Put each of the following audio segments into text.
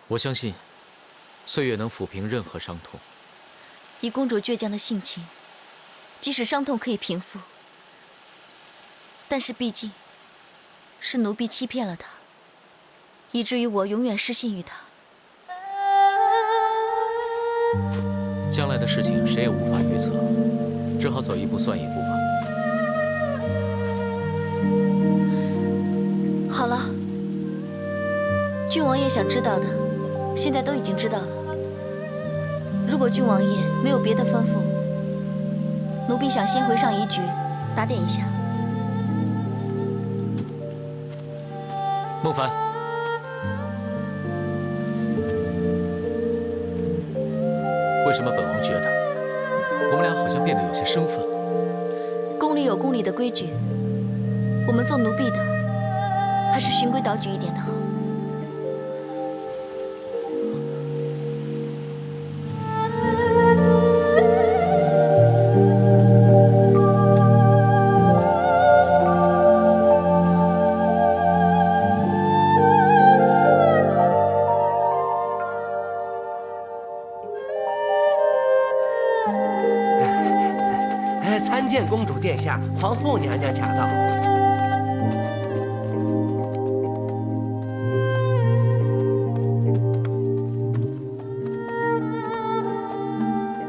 我相信，岁月能抚平任何伤痛。以公主倔强的性情，即使伤痛可以平复，但是毕竟是奴婢欺骗了她，以至于我永远失信于她。将来的事情谁也无法预测，只好走一步算一步吧。好了，郡王爷想知道的，现在都已经知道了。如果郡王爷没有别的吩咐，奴婢想先回上仪局打点一下。孟凡，为什么本王觉得我们俩好像变得有些生分了？宫里有宫里的规矩，我们做奴婢的还是循规蹈矩一点的好。参见公主殿下，皇后娘娘驾到。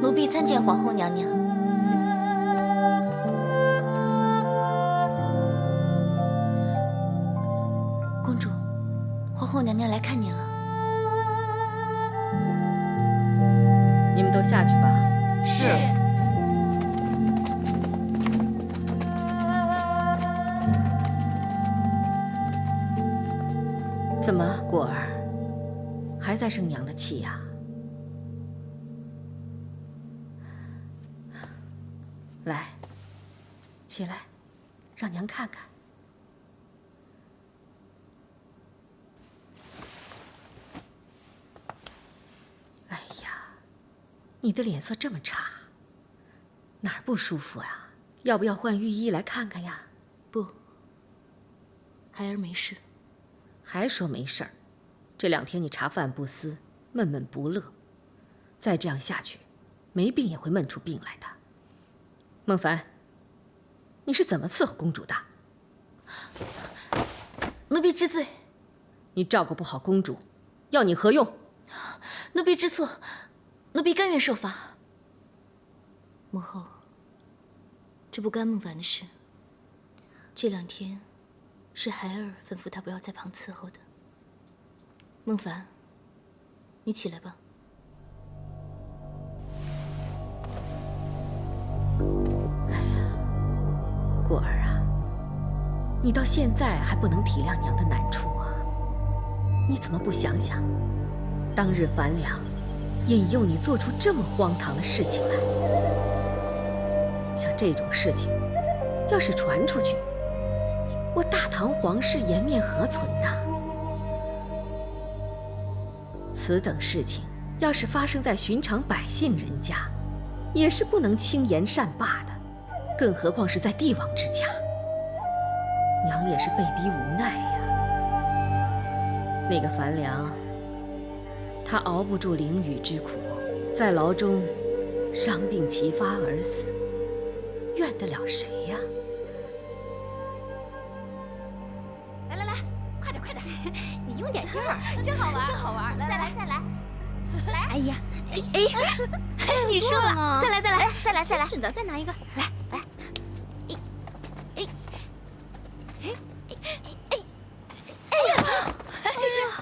奴婢参见皇后娘娘。公主，皇后娘娘来看您了。你们都下去吧。是。怎么，果儿还在生娘的气呀？来，起来，让娘看看。哎呀，你的脸色这么差，哪儿不舒服啊？要不要换御医来看看呀？不，孩儿没事。还说没事儿？这2天你茶饭不思，闷闷不乐，再这样下去，没病也会闷出病来的。孟凡，你是怎么伺候公主的？奴婢知罪。你照顾不好公主，要你何用？奴婢知错，奴婢甘愿受罚。母后，这不干孟凡的事。这2天是孩儿吩咐他不要在旁伺候的。孟凡，你起来吧。哎呀，果儿啊，你到现在还不能体谅娘的难处啊？你怎么不想想，当日樊良引诱你做出这么荒唐的事情来？像这种事情，要是传出去，我大唐皇室颜面何存呐？此等事情要是发生在寻常百姓人家，也是不能轻言善罢的，更何况是在帝王之家。娘也是被逼无奈呀。那个樊良，他熬不住囹圄之苦，在牢中伤病齐发而死，怨得了谁呀？你用点劲儿，真好玩，真好玩！再来，再来，来！哎呀，你输了，再来，再来，再来，再来！是的，再拿一个，来来。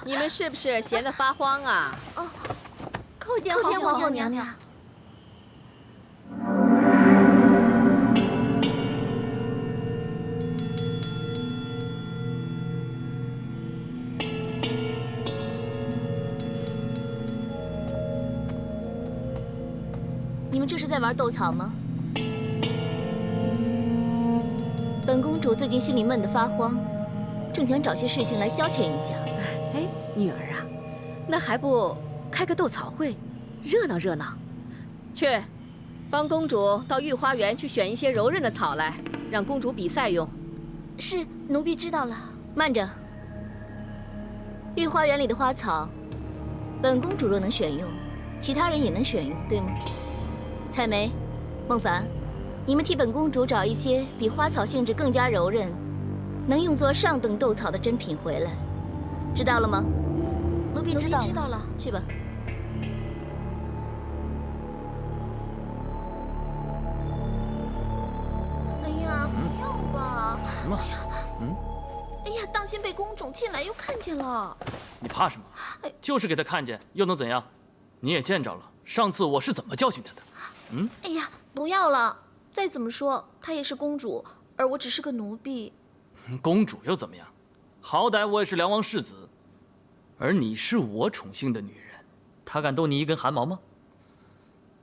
你们是不是闲得发慌啊？哦，叩见皇后娘娘。你们这是在玩斗草吗？本公主最近心里闷得发慌，正想找些事情来消遣一下。哎，女儿啊，那还不开个斗草会，热闹热闹？去，帮公主到御花园去选一些柔韧的草来，让公主比赛用。是，奴婢知道了。慢着，御花园里的花草本公主若能选用，其他人也能选用，对吗？采梅、孟凡，你们替本公主找一些比花草性质更加柔韧，能用作上等斗草的珍品回来，知道了吗？奴婢知道了，去吧。哎呀，不要吧！什么？哎呀，当心被公主进来又看见了。你怕什么？就是给他看见，又能怎样？你也见着了，上次我是怎么教训他的。哎呀，不要了！再怎么说，她也是公主，而我只是个奴婢。公主又怎么样？好歹我也是梁王世子，而你是我宠幸的女人，他敢动你一根汗毛吗？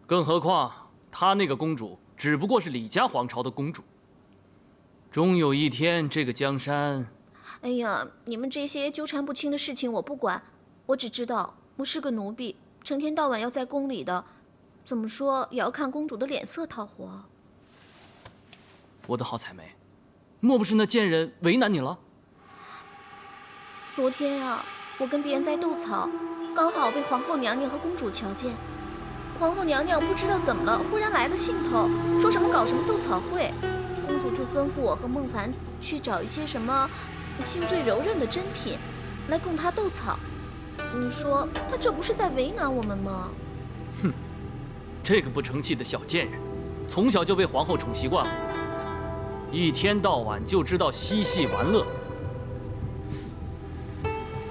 更何况他那个公主只不过是李家皇朝的公主。终有一天，这个江山……哎呀，你们这些纠缠不清的事情我不管，我只知道我是个奴婢，成天到晚要在宫里的，怎么说也要看公主的脸色讨活。我的好采梅，莫不是那贱人为难你了？昨天呀，我跟别人在斗草，刚好被皇后娘娘和公主瞧见。皇后娘娘不知道怎么了，忽然来了兴头，说什么搞什么斗草会。公主就吩咐我和孟凡去找一些什么性最柔韧的珍品，来供她斗草。你说她这不是在为难我们吗？哼，这个不成器的小贱人，从小就被皇后宠习惯了，一天到晚就知道嬉戏玩乐。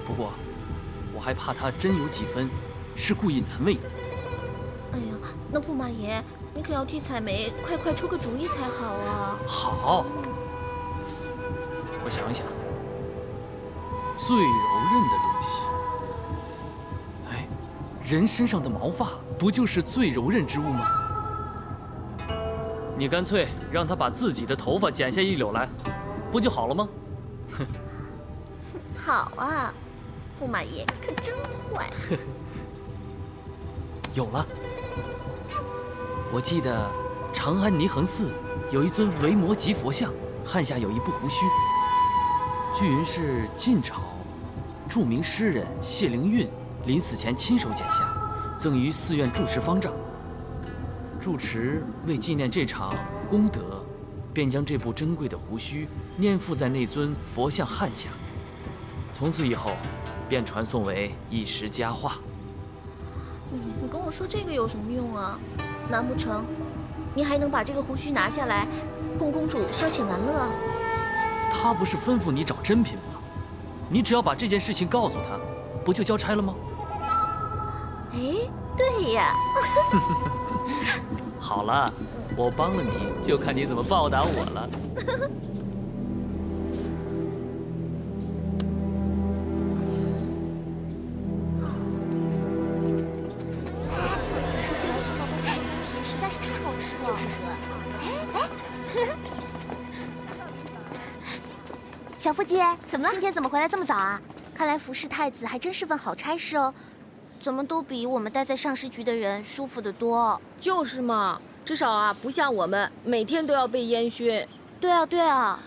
不过，我还怕她真有几分是故意难为你。哎呀，那驸马爷，你可要替采梅快出个主意才好啊！好，我想一想，最柔韧的东西，哎，人身上的毛发不就是最柔韧之物吗？你干脆让他把自己的头发剪下一绺来，不就好了吗？哼，好啊，驸马爷可真坏。有了。我记得长安泥衡寺有一尊维摩诘佛像，汗下有一部胡须，据云是晋朝著名诗人谢灵运临死前亲手剪下，赠于寺院住持方丈。住持为纪念这场功德，便将这部珍贵的胡须粘附在那尊佛像汗下，从此以后便传颂为一时佳话。你跟我说这个有什么用啊？难不成你还能把这个胡须拿下来供公主消遣玩乐？他不是吩咐你找珍品吗？你只要把这件事情告诉他，不就交差了吗？哎，对呀。好了，我帮了你，就看你怎么报答我了。看起来送到公主的礼品实在是太好吃了。就是说，小妇姐，怎么了？今天怎么回来这么早啊？看来服侍太子还真是份好差事哦，怎么都比我们待在上师局的人舒服得多。就是嘛，至少啊，不像我们每天都要被烟熏。对啊，对啊。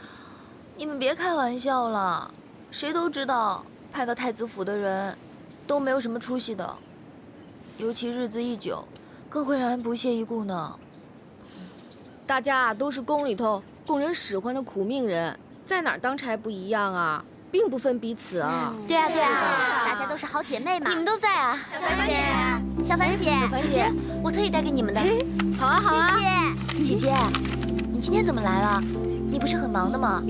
你们别开玩笑了，谁都知道派到太子府的人都没有什么出息的，尤其日子一久，更会让人不屑一顾呢。大家啊都是宫里头供人使唤的苦命人，在哪儿当差不一样啊，并不分彼此啊。对啊，对啊，大家都是好姐妹嘛。你们都在啊？小凡姐，小凡姐，姐姐，我特意带给你们的。好啊，好啊。姐姐，你今天怎么来了？你不是很忙的吗？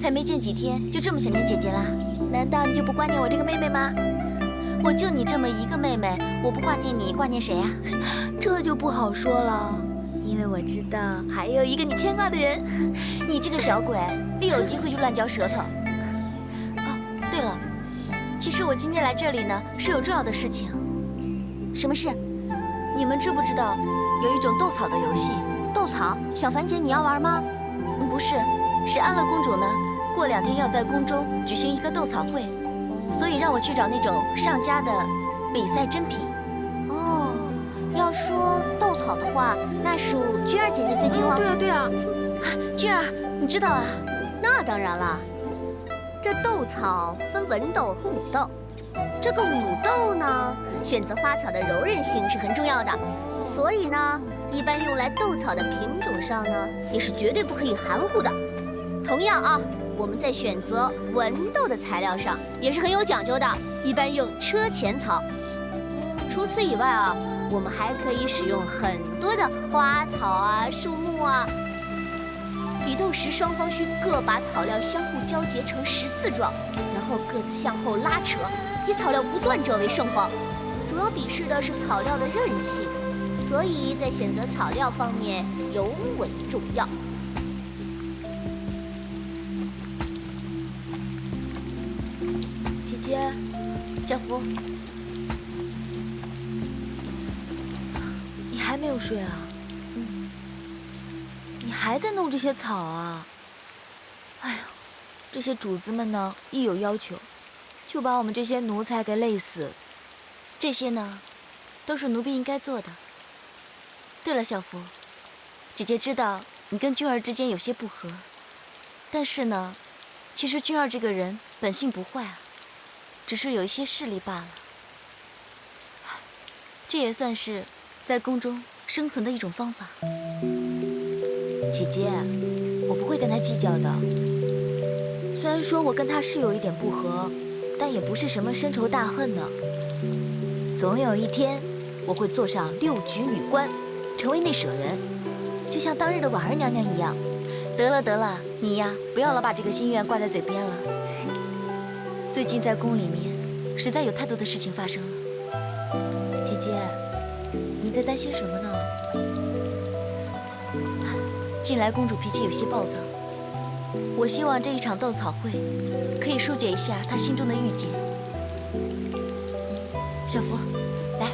才没见几天，就这么想念姐姐啦？难道你就不挂念我这个妹妹吗？我就你这么一个妹妹，我不挂念你，挂念谁呀？这就不好说了，因为我知道还有一个你牵挂的人。你这个小鬼，一有机会就乱嚼舌头。哦，对了，其实我今天来这里呢，是有重要的事情。什么事？你们知不知道有一种斗草的游戏？斗草？小凡姐，你要玩吗？不是，是安乐公主呢，过2天要在宫中举行一个斗草会，所以让我去找那种上佳的比赛珍品。哦，要说斗草的话，那属君儿姐姐最精了。对啊，对啊。君儿，你知道啊？那当然了，这斗草分文斗和武斗，这个武斗呢选择花草的柔韧性是很重要的，所以呢，一般用来斗草的品种上呢，也是绝对不可以含糊的。同样啊，我们在选择文斗的材料上也是很有讲究的，一般用车前草。除此以外啊，我们还可以使用很多的花草啊、树木啊。比斗时，双方需各把草料相互交结成十字状，然后各自向后拉扯，以草料不断者为胜方。主要比试的是草料的韧性，所以在选择草料方面尤为重要。姐姐，小福，你还没有睡啊？你还在弄这些草啊？哎呀，这些主子们呢，一有要求，就把我们这些奴才给累死。这些呢，都是奴婢应该做的。对了，小福，姐姐知道你跟君儿之间有些不和，但是呢，其实君儿这个人本性不坏啊，只是有一些势力罢了。这也算是在宫中生存的一种方法。姐姐，我不会跟他计较的。虽然说我跟他是有一点不和，但也不是什么深仇大恨呢。总有一天，我会坐上6举女冠，成为内舍人，就像当日的婉儿娘娘一样。得了得了，你呀，不要老把这个心愿挂在嘴边了。最近在宫里面，实在有太多的事情发生了。姐姐，你在担心什么呢？近来公主脾气有些暴躁，我希望这一场斗草会可以疏解一下她心中的郁结。小福，来，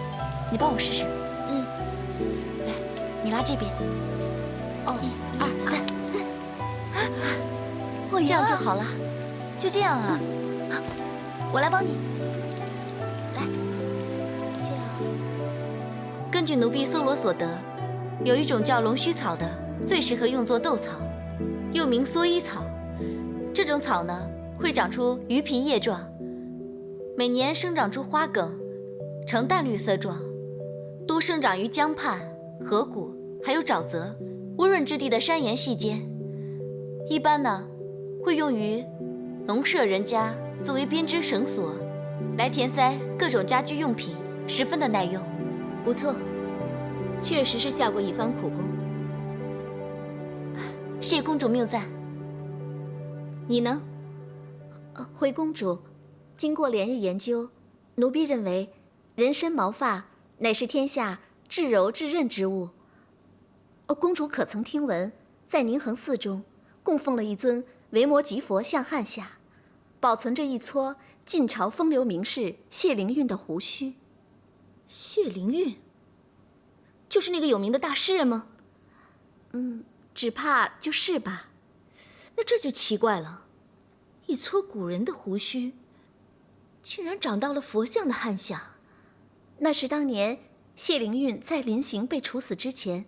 你帮我试试。来，你拉这边。哦，1、2、3，这样就好了。就这样啊？我来帮你。来，这样。根据奴婢搜罗所得，有一种叫龙须草的，最适合用作斗草，又名蓑衣草。这种草呢，会长出鱼皮叶状，每年生长出花梗，呈淡绿色状，多生长于江畔、河谷，还有沼泽、温润之地的山岩隙间。一般呢，会用于农舍人家作为编织绳索，来填塞各种家居用品，十分的耐用。不错，确实是下过一番苦功。谢公主谬赞。你呢？回公主，经过连日研究，奴婢认为人参毛发乃是天下至柔至韧之物。公主可曾听闻，在宁恒寺中供奉了一尊维摩诘佛像汉下，保存着一撮晋朝风流名士谢灵运的胡须。谢灵运，就是那个有名的大诗人吗？只怕就是吧。那这就奇怪了，一撮古人的胡须，竟然长到了佛像的汉下。那是当年谢灵运在临刑被处死之前，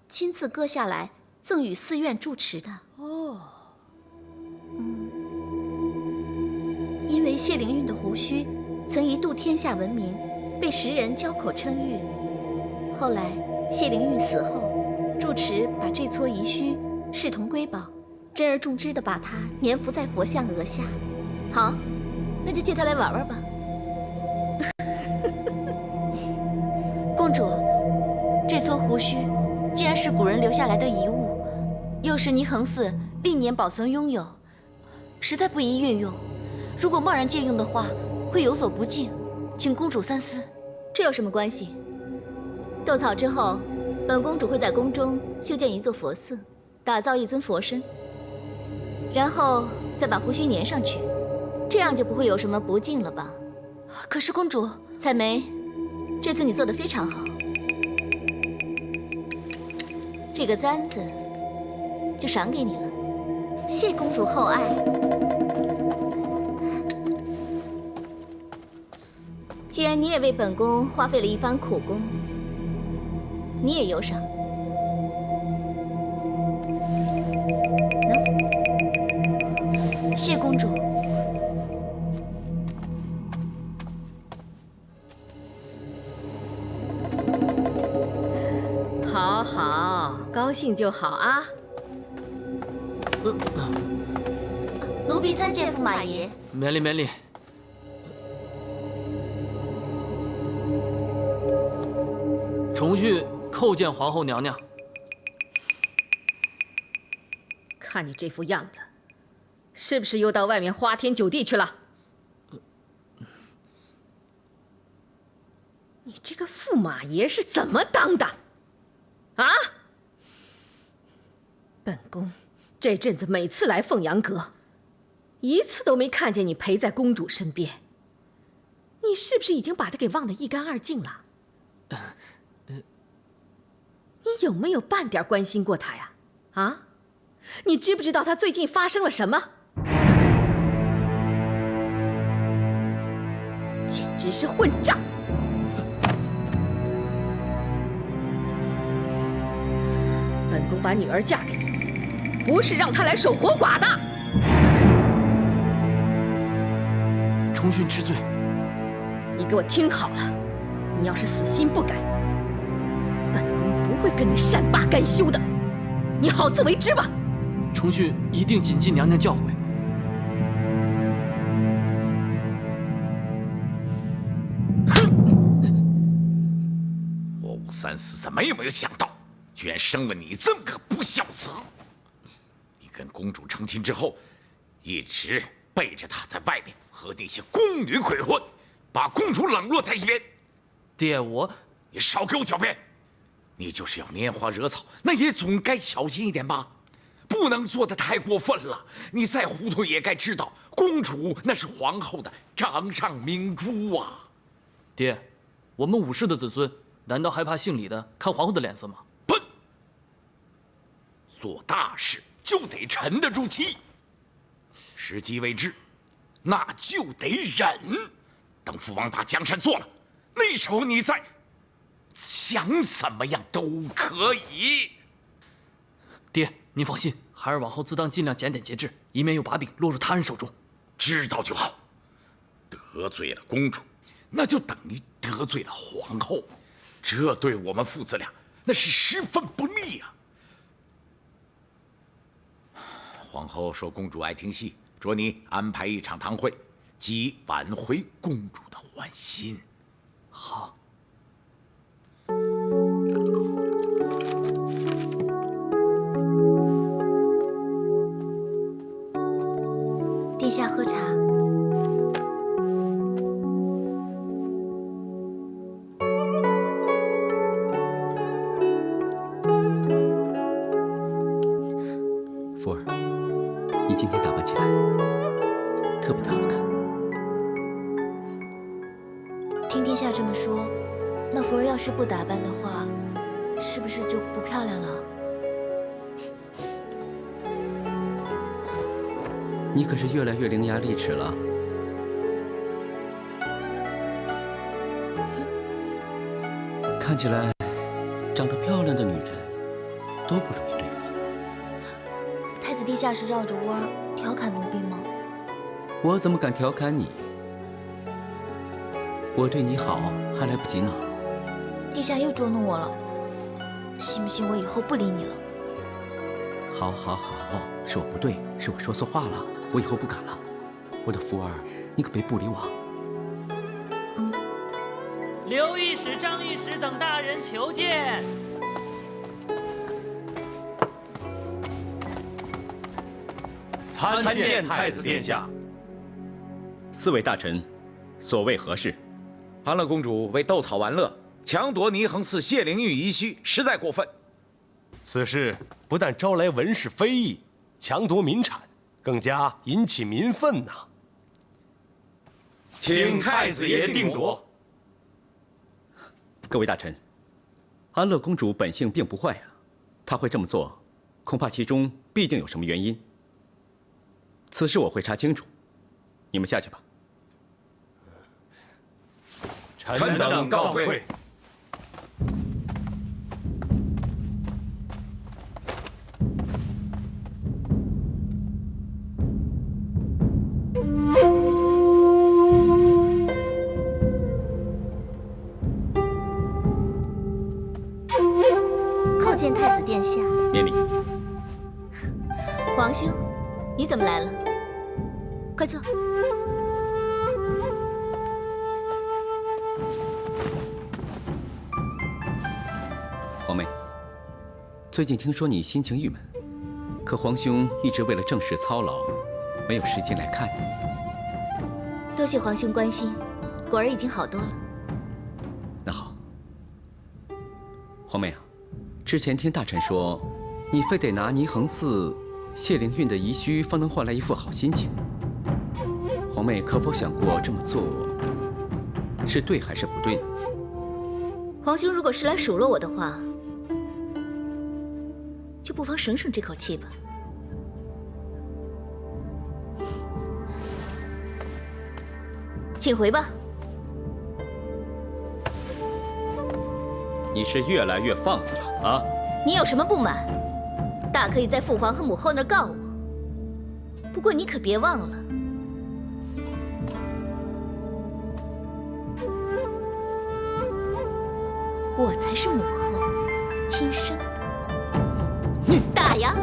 亲自割下来赠与寺院住持的。因为谢灵运的胡须曾一度天下闻名，被时人交口称誉。后来谢灵运死后，住持把这撮遗须视同瑰宝，珍而重之地把它粘附在佛像额下。好，那就借它来玩玩吧。公主，这撮胡须既然是古人留下来的遗物，又是宁恒寺历年保存拥有，实在不宜运用。如果贸然借用的话，会有所不敬，请公主三思。这有什么关系？斗草之后，本公主会在宫中修建一座佛寺，打造一尊佛身，然后再把胡须粘上去，这样就不会有什么不敬了吧？可是公主，采梅，这次你做得非常好。这个簪子就赏给你了，谢公主厚爱。既然你也为本宫花费了一番苦功，你也有赏。谢公主。好好，高兴就好啊。奴婢参见驸马爷。免礼免礼。重续叩见皇后娘娘。看你这副样子，是不是又到外面花天酒地去了？你这个驸马爷是怎么当的？啊？本宫这阵子每次来凤阳阁，一次都没看见你陪在公主身边。你是不是已经把她给忘得一干二净了？你有没有半点关心过她呀？啊？你知不知道她最近发生了什么？简直是混账！本宫把女儿嫁给你，不是让她来守活寡的。重训知罪。你给我听好了，你要是死心不改，本宫不会跟你善罢甘休的。你好自为之吧。重训一定谨记娘娘教诲。我武三思怎么也没有想到，居然生了你这么个不孝子！你跟公主成亲之后，一直背着她在外面和那些宫女鬼混，把公主冷落在一边。爹，你少给我狡辩！你就是要拈花惹草，那也总该小心一点吧，不能做得太过分了。你再糊涂也该知道，公主那是皇后的掌上明珠啊！爹，我们武士的子孙，难道还怕姓李的看皇后的脸色吗？笨！做大事就得沉得住气，时机未至，那就得忍。等父王把江山做了，那时候你再想怎么样都可以。爹，您放心，孩儿往后自当尽量检点节制，以免有把柄落入他人手中。知道就好。得罪了公主，那就等于得罪了皇后，这对我们父子俩那是十分不利啊。皇后说公主爱听戏，着你安排一场堂会，即挽回公主的欢心。好。殿下喝茶。福儿，你今天打扮起来特别的好看。听殿下这么说，那福儿要是不打扮的话，是不是就不漂亮了？你可是越来越伶牙俐齿了。看起来，长得漂亮的女人都不容易对付。太子殿下是绕着弯儿调侃奴婢吗？我怎么敢调侃你？我对你好还来不及呢。殿下又捉弄我了，信不信我以后不理你了？好，好，好，是我不对，是我说错话了，我以后不敢了。我的福儿，你可别不理我。刘御史、张御史等大人求见。参见太子殿下。四位大臣，所谓何事？安乐公主为斗草玩乐，强夺霓衡寺谢灵玉遗墟，实在过分。此事不但招来文士非议，强夺民产，更加引起民愤呐。请太子爷定夺。各位大臣，安乐公主本性并不坏啊，她会这么做，恐怕其中必定有什么原因。此事我会查清楚，你们下去吧。臣等告退。叩见太子殿下。免礼。皇兄，你怎么来了？快坐。皇妹，最近听说你心情郁闷，可皇兄一直为了政事操劳，没有时间来看你。多谢皇兄关心，果儿已经好多了。那好，皇妹啊，之前听大臣说，你非得拿霓衡寺谢灵运的遗墟，方能换来一副好心情。皇妹可否想过这么做是对还是不对呢？皇兄如果是来数落我的话，就不妨省省这口气吧。请回吧。你是越来越放肆了啊！你有什么不满，大可以在父皇和母后那儿告我。不过你可别忘了，我才是母后亲生的。你打呀！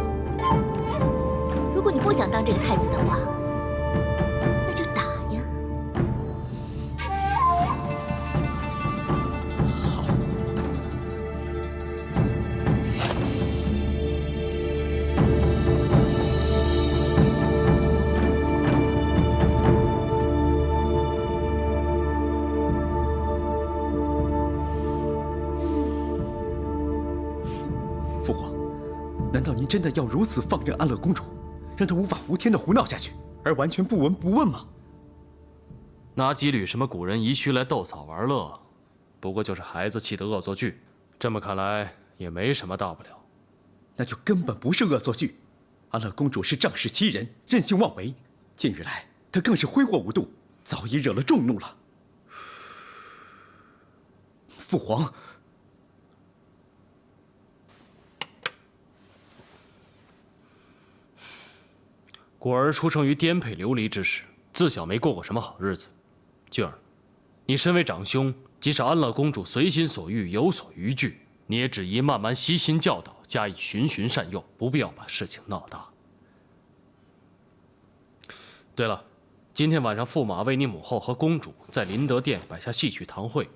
如果你不想当这个太子的话，那就打呀。好。父皇，难道您真的要如此放任安乐公主，让她无法无天的胡闹下去，而完全不闻不问吗？拿几缕什么古人遗墟来斗草玩乐，不过就是孩子气的恶作剧。这么看来也没什么大不了。那就根本不是恶作剧。安乐公主是仗势欺人，任性妄为，近日来她更是挥霍无度，早已惹了众怒了。父皇，果儿出生于颠沛流离之时，自小没过过什么好日子。俊儿，你身为长兄，即使安乐公主随心所欲，有所逾矩，你也只宜慢慢悉心教导，加以循循善诱，不必要把事情闹大。对了，今天晚上驸马为你母后和公主在麟德殿摆下戏曲堂会，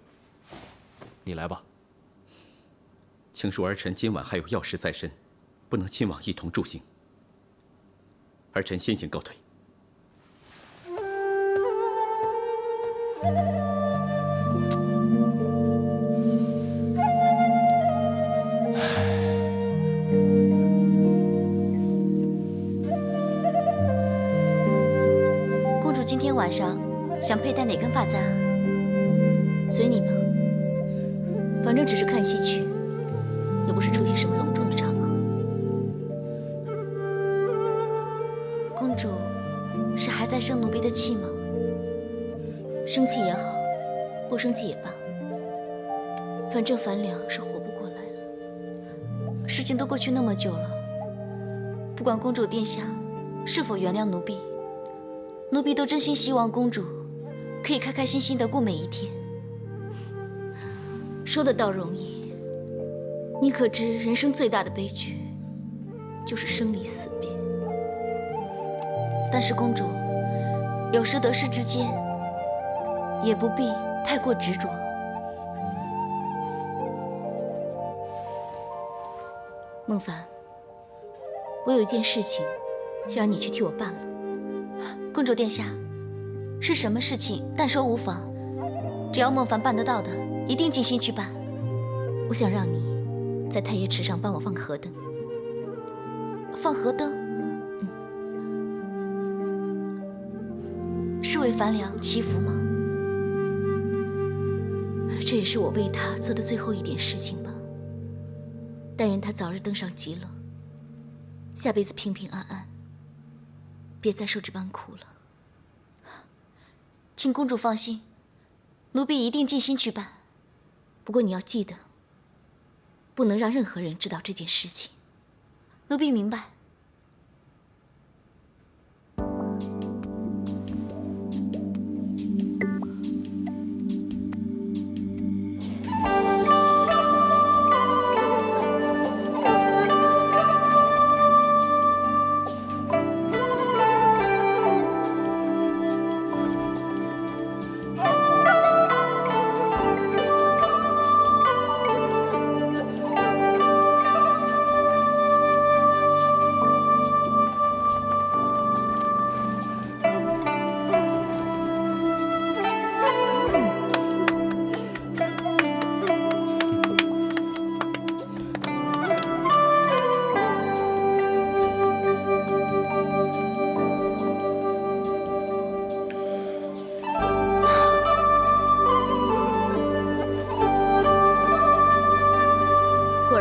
你来吧。卿恕儿臣今晚还有要事在身，不能亲往一同助兴。儿臣先行告退。公主今天晚上想佩戴哪根发簪？随你吧，反正只是看戏曲，又不是出席什么隆重的场合。公主是还在生奴婢的气吗？生气也好，不生气也罢，反正樊良是活不过来了。事情都过去那么久了，不管公主殿下是否原谅奴婢，奴婢都真心希望公主可以开开心心的过每一天。说的倒容易，你可知人生最大的悲剧就是生离死别。但是公主，有时得失之间也不必太过执着。孟凡，我有一件事情想让你去替我办了。公主殿下，是什么事情但说无妨，只要孟凡办得到的，一定尽心去办。我想让你在太液池上帮我放个河灯。放河灯？是为樊良祈福吗？这也是我为他做的最后一点事情吧。但愿他早日登上极乐，下辈子平平安安，别再受这般苦了。请公主放心，奴婢一定尽心去办。不过你要记得，不能让任何人知道这件事情。奴婢明白。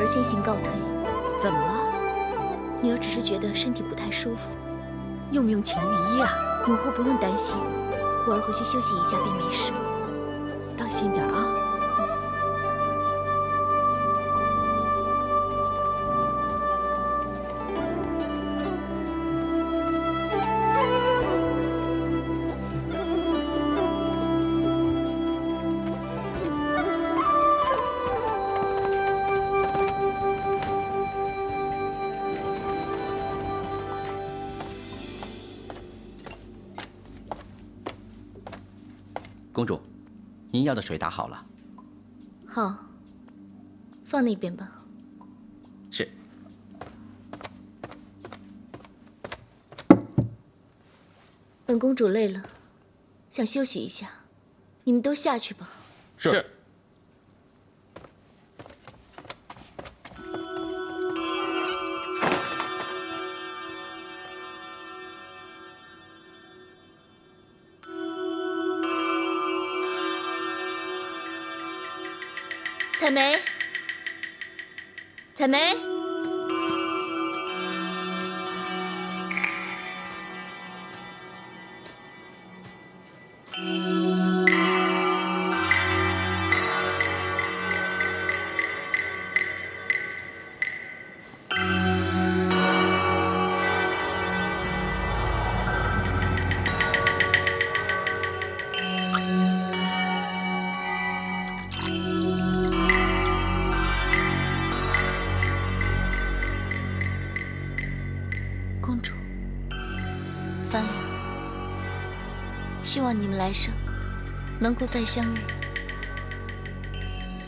先行告退。怎么了？女儿只是觉得身体不太舒服，用不用请御医啊？母后不用担心，我儿回去休息一下便没事。当心点啊！公主，您要的水打好了。好，放那边吧。是。本公主累了，想休息一下，你们都下去吧。是。采梅，采梅，公主，翻了。希望你们来生能够再相遇，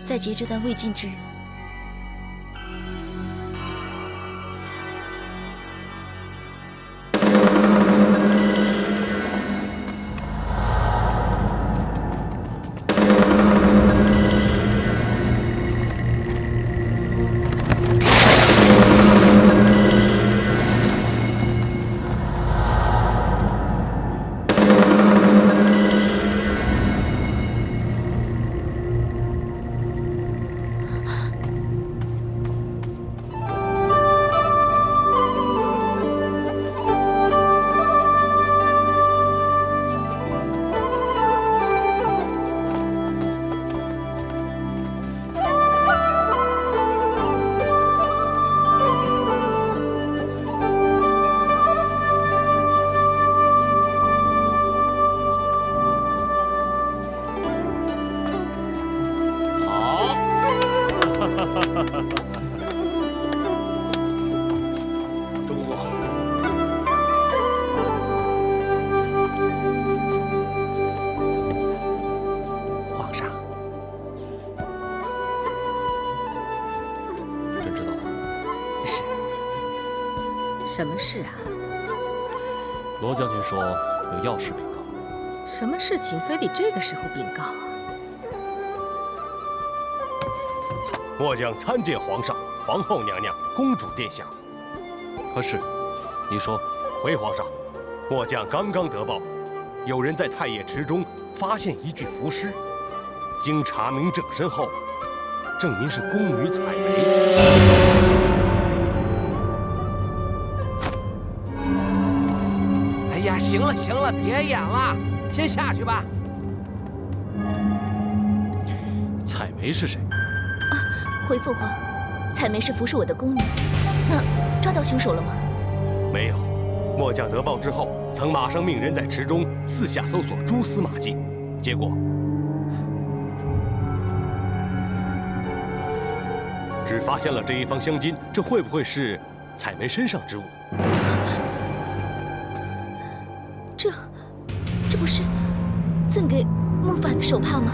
再结这段未尽之缘。什么事啊？罗将军说有要事禀告。什么事情非得这个时候禀告啊？末将参见皇上、皇后娘娘、公主殿下。何事？你说。回皇上，末将刚刚得报，有人在太液池中发现一具浮尸，经查明正身后，证明是宫女采梅。哎呀，行了行了，别演了，先下去吧。采梅是谁？啊，回父皇，采梅是服侍我的宫女。那抓到凶手了吗？没有，末将得报之后，曾马上命人在池中四下搜索蛛丝马迹，结果只发现了这一方香巾，这会不会是采梅身上之物？这不是赠给孟凡的手帕吗？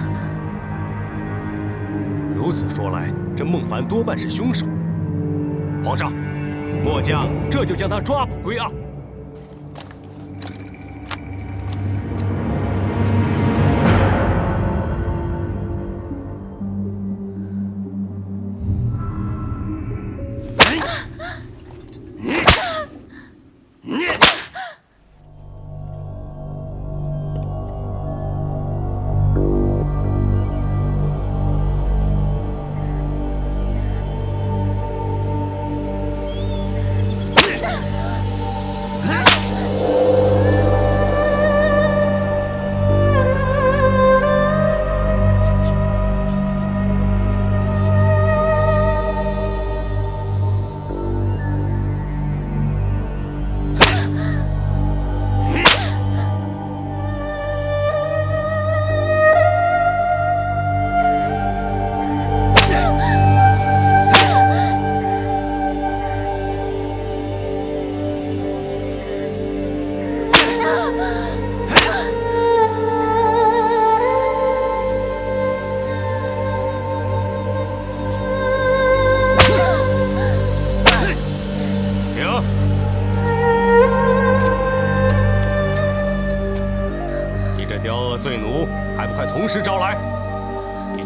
如此说来，这孟凡多半是凶手。皇上，末将这就将他抓捕归案。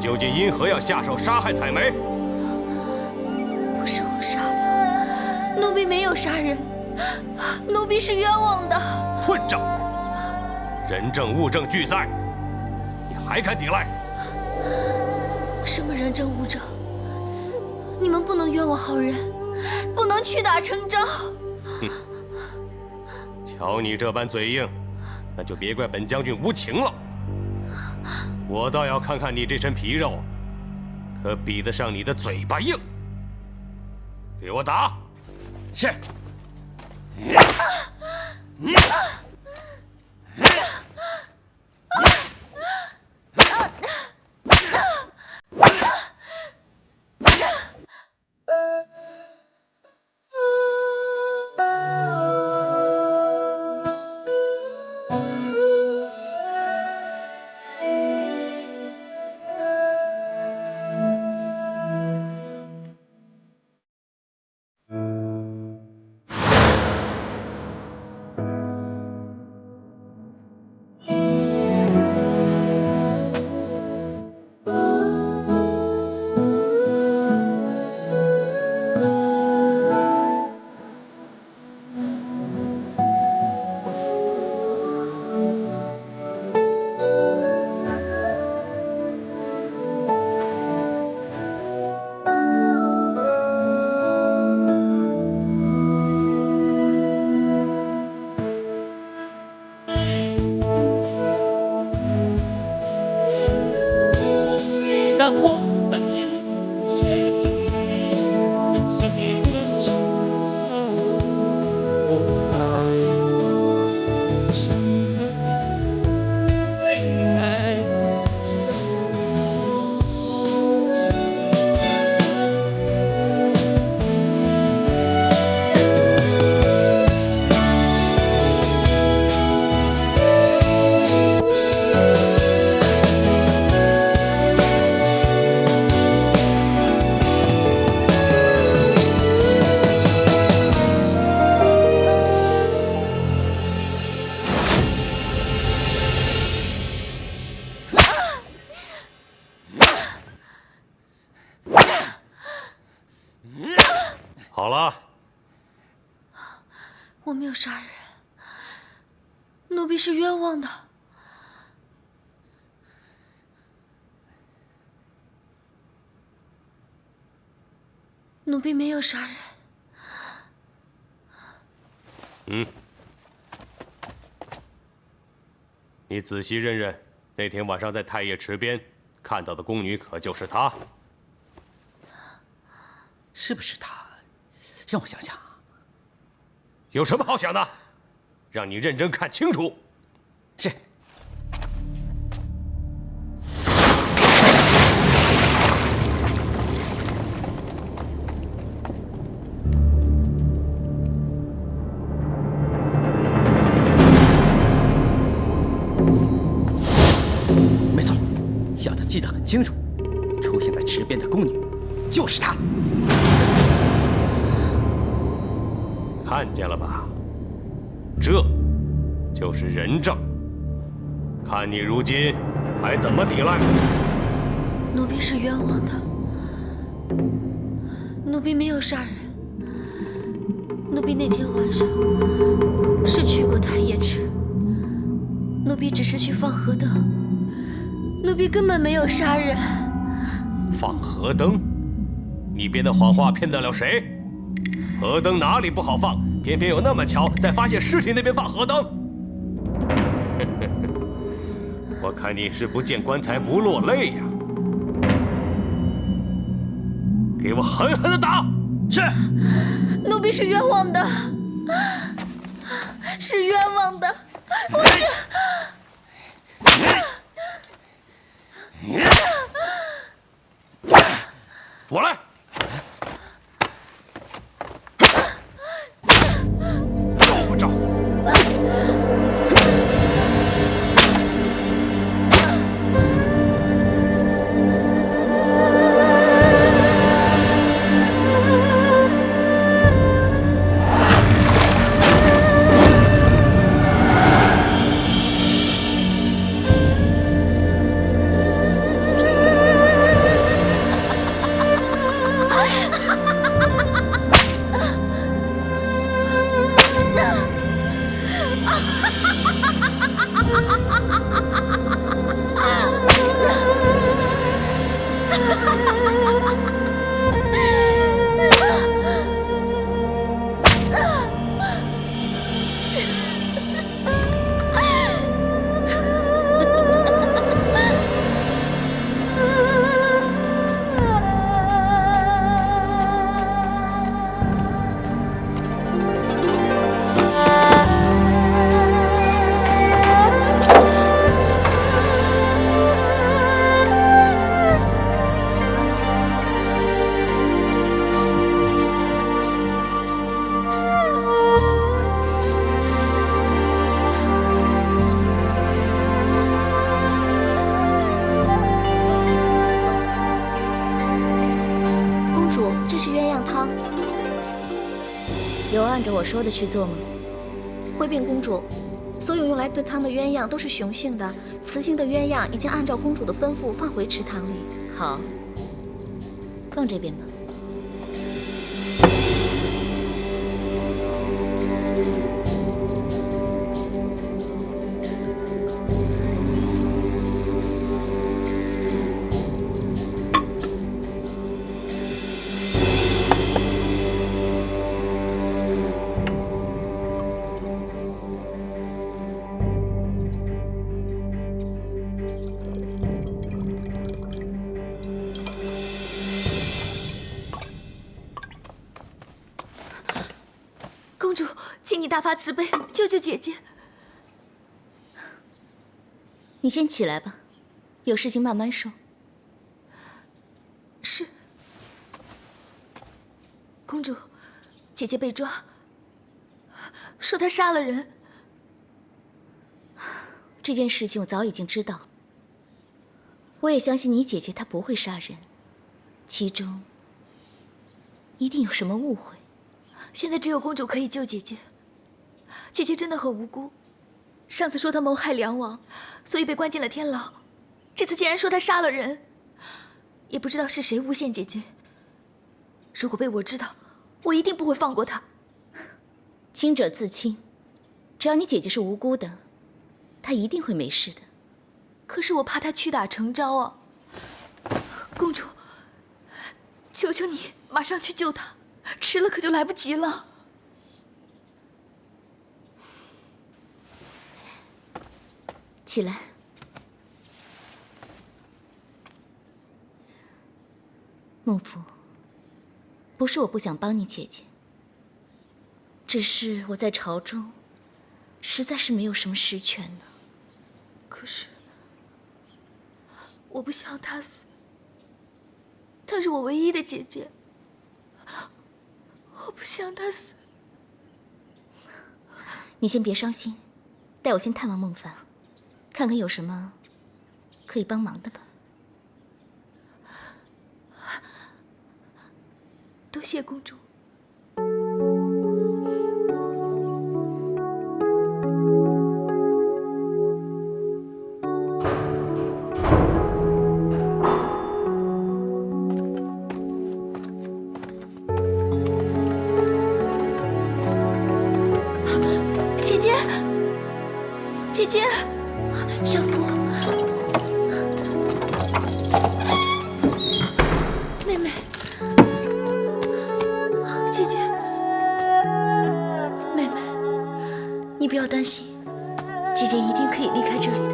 究竟因何要下手杀害采梅？不是我杀的，奴婢没有杀人，奴婢是冤枉的。混账！人证物证俱在，你还敢抵赖？什么人证物证？你们不能冤枉好人，不能屈打成招。哼！瞧你这般嘴硬，那就别怪本将军无情了。我倒要看看你这身皮肉，可比得上你的嘴巴硬。给我打！是。好了，我没有杀人，奴婢是冤枉的。奴婢没有杀人。你仔细认认，那天晚上在太液池边看到的宫女，可就是她？是不是她？让我想想。有什么好想的？让你认真看清楚。是。没错，小的记得很清楚，出现在池边的宫女就是她。看见了吧？这就是人证。看你如今还怎么抵赖？奴婢是冤枉的，奴婢没有杀人。奴婢那天晚上是去过太液池，奴婢只是去放河灯，奴婢根本没有杀人。放河灯？你编的谎话骗得了谁？河灯哪里不好放？偏偏有那么巧，在发现尸体那边放河灯。我看你是不见棺材不落泪呀！给我狠狠的打！是。奴婢是冤枉的，是冤枉的，我是。我来。招不招？有按照我说的去做吗？回禀公主，所有用来炖汤的鸳鸯都是雄性的，雌性的鸳鸯已经按照公主的吩咐放回池塘里。好，放这边吧。公主，请你大发慈悲，救救姐姐！你先起来吧，有事情慢慢说。是。公主，姐姐被抓，说她杀了人。这件事情我早已经知道了，我也相信你姐姐她不会杀人，其中一定有什么误会。现在只有公主可以救姐姐。姐姐真的很无辜，上次说她谋害梁王，所以被关进了天牢。这次竟然说她杀了人，也不知道是谁诬陷姐姐。如果被我知道，我一定不会放过她。清者自清，只要你姐姐是无辜的，她一定会没事的。可是我怕她屈打成招啊！公主，求求你马上去救她。迟了可就来不及了。起来。幕府，不是我不想帮你姐姐，只是我在朝中实在是没有什么实权呢。可是我不想她死，她是我唯一的姐姐。我不想她死。你先别伤心，带我先探望孟凡，看看有什么可以帮忙的吧。多谢公主。姐姐，小福，妹妹，姐姐，妹妹，你不要担心，姐姐一定可以离开这里的。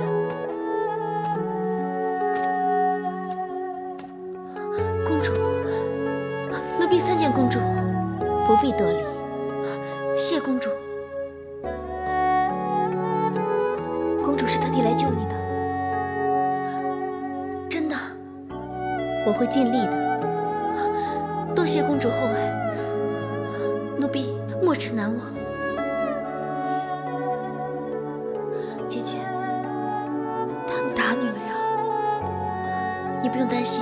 公主，奴婢参见公主。不必多礼。谢公主。公主是特地来救你的，真的。我会尽力的。多谢公主厚爱，奴婢没齿难忘。姐姐，他们打你了呀？你不用担心，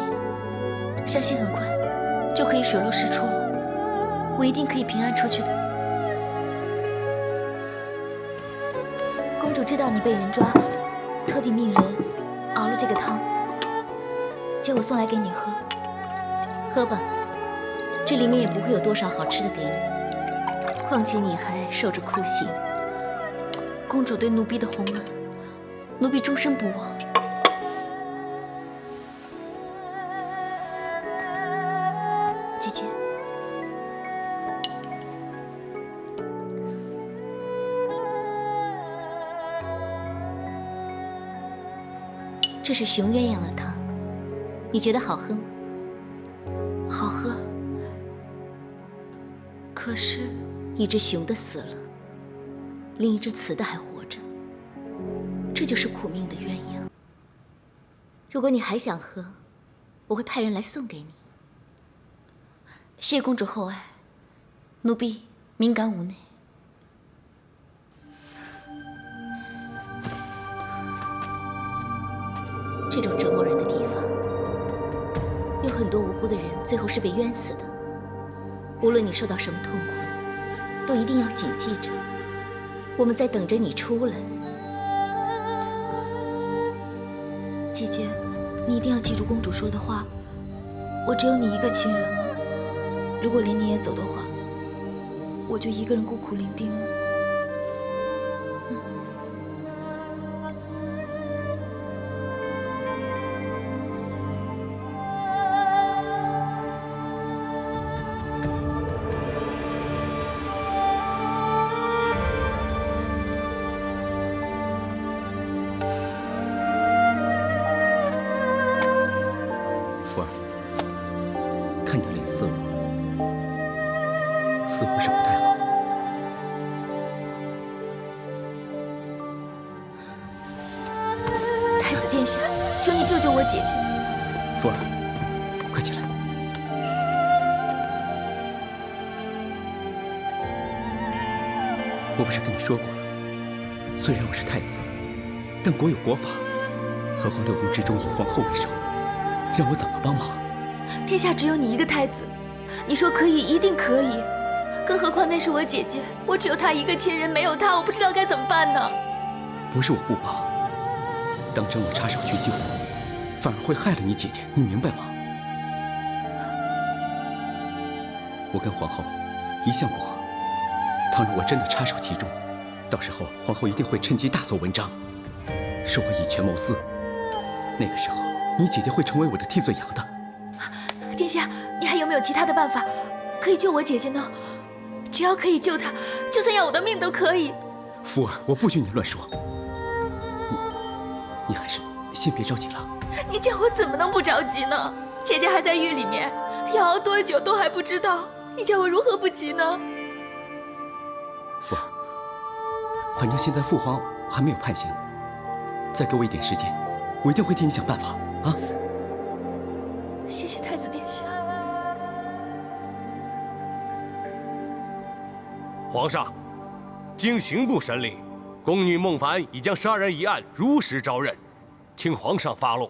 相信很快就可以水落石出了。我一定可以平安出去的。公主知道你被人抓，特地命人熬了这个汤，叫我送来给你喝。喝吧，这里面也不会有多少好吃的给你，况且你还受着酷刑。公主对奴婢的洪恩，奴婢终身不忘。姐。这是熊鸳鸯的汤，你觉得好喝吗？好喝。可是，一只雄的死了，另一只雌的还活着，这就是苦命的鸳鸯。如果你还想喝，我会派人来送给你。谢公主厚爱，奴婢敏感无内。这种折磨人的地方，有很多无辜的人最后是被冤死的。无论你受到什么痛苦，都一定要谨记着，我们在等着你出来。姐姐，你一定要记住公主说的话，我只有你一个亲人了。如果连你也走的话，我就一个人孤苦伶仃了。福儿，看你的脸色，似乎是不太好。太子殿下，求你救救我姐姐！福儿，快起来！我不是跟你说过了，虽然我是太子，但国有国法，何况六宫之中以皇后为首，让我怎么帮忙？天下只有你一个太子，你说可以，一定可以。更何况那是我姐姐，我只有她一个亲人，没有她，我不知道该怎么办呢。不是我不帮，当真我插手去救，反而会害了你姐姐，你明白吗？我跟皇后一向不和，倘若我真的插手其中，到时候皇后一定会趁机大做文章，说我以权谋私。那个时候，你姐姐会成为我的替罪羊的。殿下，你还有没有其他的办法可以救我姐姐呢？只要可以救她，就算要我的命都可以。福儿，我不许你乱说。你还是先别着急了。你叫我怎么能不着急呢？姐姐还在狱里面，要熬多久都还不知道，你叫我如何不急呢？福儿，反正现在父皇还没有判刑，再给我一点时间，我一定会替你想办法啊！谢谢太子殿下。皇上，经刑部审理，宫女孟凡已将杀人一案如实招认，请皇上发落。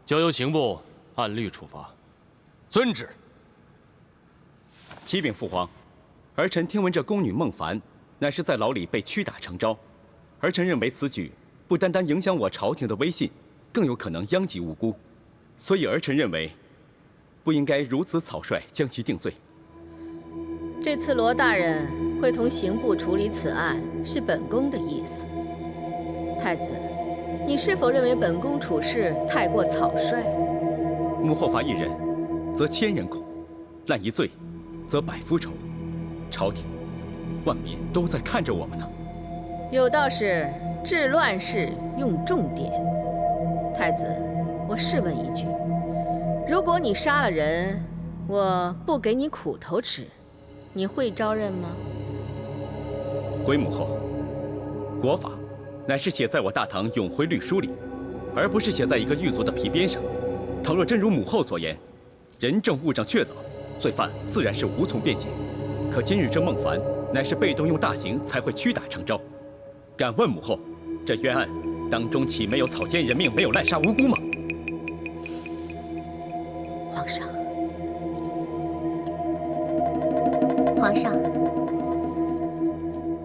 交由刑部按律处罚。遵旨。启禀父皇，儿臣听闻这宫女孟凡乃是在牢里被屈打成招，儿臣认为此举不单单影响我朝廷的威信，更有可能殃及无辜，所以儿臣认为不应该如此草率将其定罪。这次罗大人会同刑部处理此案，是本宫的意思。太子，你是否认为本宫处事太过草率？母后罚一人，则千人恐；滥一罪，则百夫愁。朝廷、万民都在看着我们呢。有道是治乱世用重典。太子，我试问一句：如果你杀了人，我不给你苦头吃，你会招认吗？回母后，国法乃是写在我大唐永徽律书里，而不是写在一个狱卒的皮鞭上。倘若真如母后所言，人证物证确凿，罪犯自然是无从辩解。可今日这孟凡乃是被动用大刑才会屈打成招。敢问母后，这冤案当中岂没有草菅人命，没有滥杀无辜吗？皇上，皇上，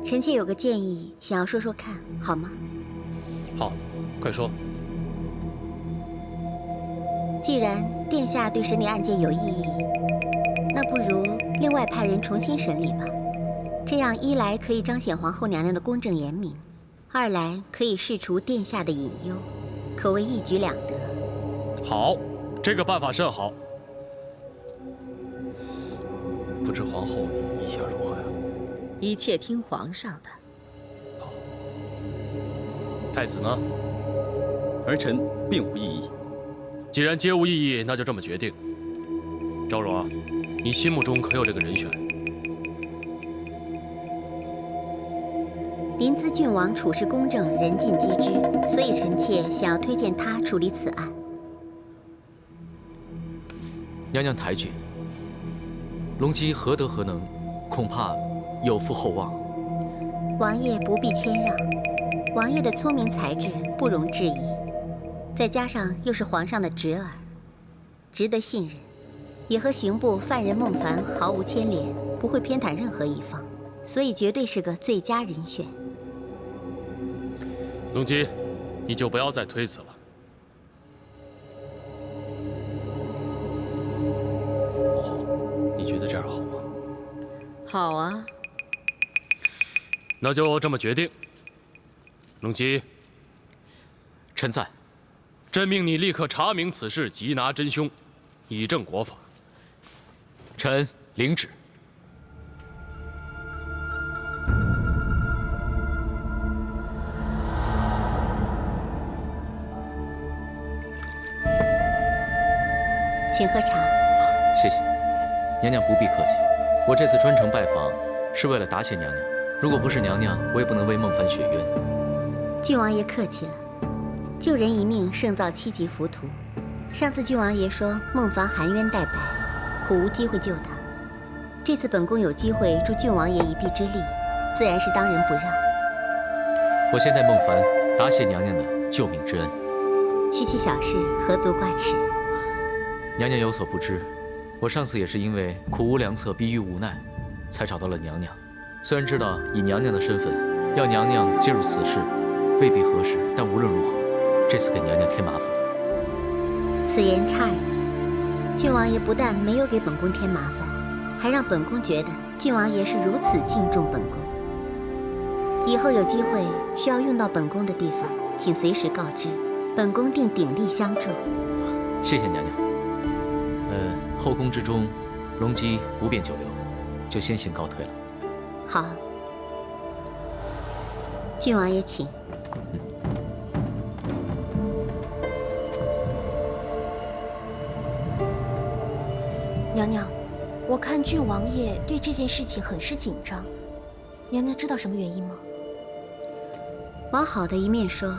臣妾有个建议，想要说说看，好吗？好，快说。既然殿下对审理案件有异议，那不如另外派人重新审理吧。这样一来可以彰显皇后娘娘的公正严明，二来可以释除殿下的隐忧，可谓一举两得。好，这个办法甚好。不知皇后你意下如何呀？一切听皇上的。太子呢？儿臣并无异议。既然皆无异议，那就这么决定。昭容，你心目中可有这个人选？临淄郡王处事公正，人尽皆知，所以臣妾想要推荐他处理此案。娘娘抬举，隆基何德何能，恐怕有负厚望。王爷不必谦让，王爷的聪明才智不容置疑，再加上又是皇上的侄儿，值得信任，也和刑部犯人孟凡毫无牵连，不会偏袒任何一方，所以绝对是个最佳人选。隆基，你就不要再推辞了。你觉得这样好吗？好啊。那就这么决定。隆基，臣在。朕命你立刻查明此事，缉拿真凶，以正国法。臣领旨。请喝茶。谢谢，娘娘不必客气。我这次专程拜访，是为了答谢娘娘。如果不是娘娘，我也不能为孟凡雪冤。郡王爷客气了，救人一命胜造7级浮屠。上次郡王爷说孟凡含冤待白，苦无机会救他。这次本宫有机会助郡王爷一臂之力，自然是当仁不让。我先代孟凡答谢娘娘的救命之恩。区区小事，何足挂齿。娘娘有所不知，我上次也是因为苦无良策，逼于无奈，才找到了娘娘。虽然知道以娘娘的身份，要娘娘介入此事，未必合适，但无论如何，这次给娘娘添麻烦了。此言差矣。郡王爷不但没有给本宫添麻烦，还让本宫觉得郡王爷是如此敬重本宫。以后有机会需要用到本宫的地方，请随时告知，本宫定鼎力相助。谢谢娘娘。后宫之中，隆基不便久留，就先行告退了。好，郡王爷请。娘娘，我看郡王爷对这件事情很是紧张，娘娘知道什么原因吗？往好的一面说，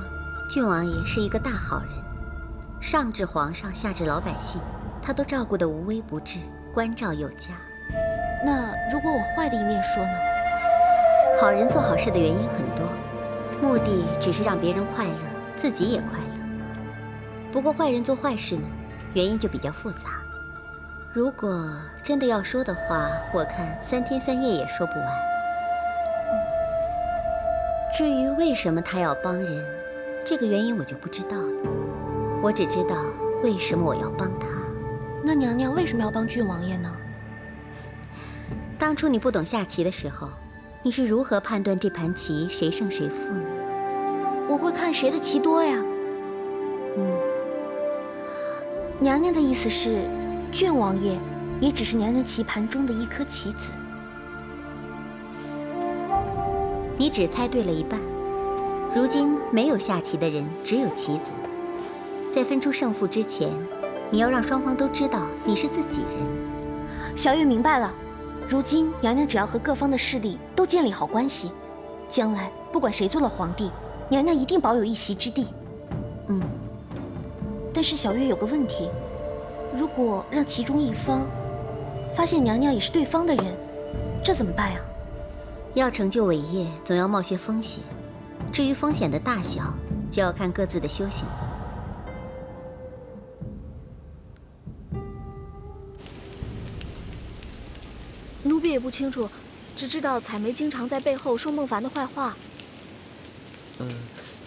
郡王爷是一个大好人，上至皇上，下至老百姓，他都照顾得无微不至，关照有加。那如果我坏的一面说呢？好人做好事的原因很多，目的只是让别人快乐，自己也快乐。不过坏人做坏事呢，原因就比较复杂。如果真的要说的话，我看3天3夜也说不完。至于为什么他要帮人，这个原因我就不知道了。我只知道为什么我要帮他。那娘娘为什么要帮郡王爷呢？当初你不懂下棋的时候，你是如何判断这盘棋谁胜谁负呢？我会看谁的棋多呀。娘娘的意思是，郡王爷也只是娘娘棋盘中的一颗棋子。你只猜对了一半。如今没有下棋的人，只有棋子。在分出胜负之前，你要让双方都知道你是自己人。小月明白了。如今娘娘只要和各方的势力都建立好关系，将来不管谁做了皇帝，娘娘一定保有一席之地。但是小月有个问题，如果让其中一方发现娘娘也是对方的人，这怎么办呀？要成就伟业，总要冒些风险。至于风险的大小，就要看各自的修行了。奴婢也不清楚，只知道采梅经常在背后说孟凡的坏话。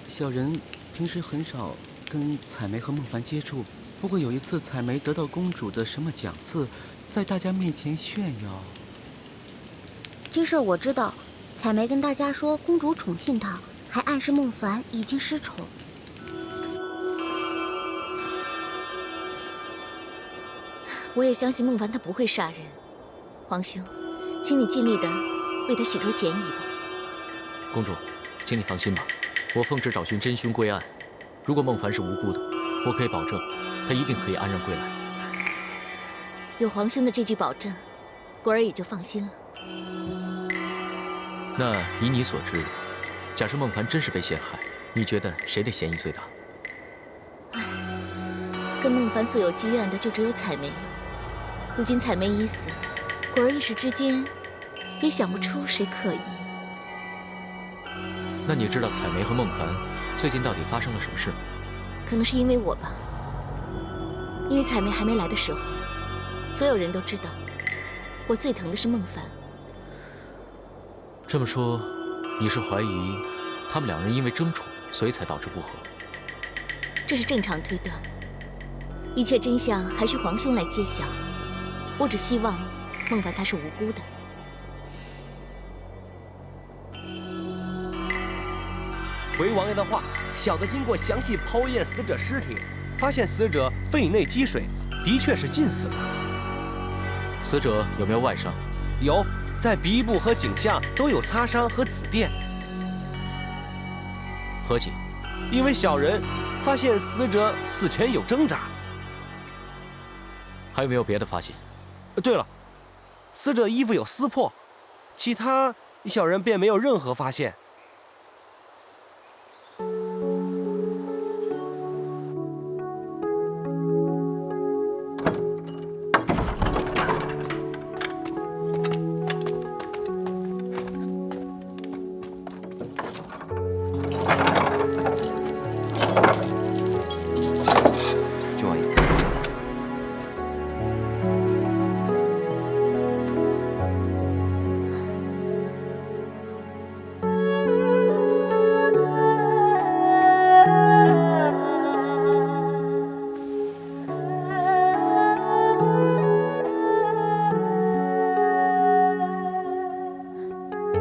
小人平时很少跟采梅和孟凡接触，不过有一次采梅得到公主的什么奖赐，在大家面前炫耀。这事儿我知道，采梅跟大家说公主宠幸她，还暗示孟凡已经失宠。我也相信孟凡他不会杀人，皇兄，请你尽力的为他洗脱嫌疑吧。公主，请你放心吧，我奉旨找寻真凶归案。如果孟凡是无辜的，我可以保证，他一定可以安然归来。有皇兄的这句保证，果儿也就放心了。那以你所知，假设孟凡真是被陷害，你觉得谁的嫌疑最大？跟孟凡素有积怨的就只有采梅了。如今采梅已死，果儿一时之间也想不出谁可疑。那你知道采梅和孟凡最近到底发生了什么事吗？可能是因为我吧，因为采梅还没来的时候，所有人都知道，我最疼的是孟凡。这么说，你是怀疑他们两人因为争宠，所以才导致不和？这是正常推断，一切真相还需皇兄来揭晓。我只希望孟凡他是无辜的。回王爷的话，小的经过详细剖验死者尸体，发现死者肺内积水，的确是浸死的。死者有没有外伤？有，在鼻部和颈下都有擦伤和紫电。何解？因为小人发现死者死前有挣扎。还有没有别的发现？对了，死者衣服有撕破，其他小人便没有任何发现。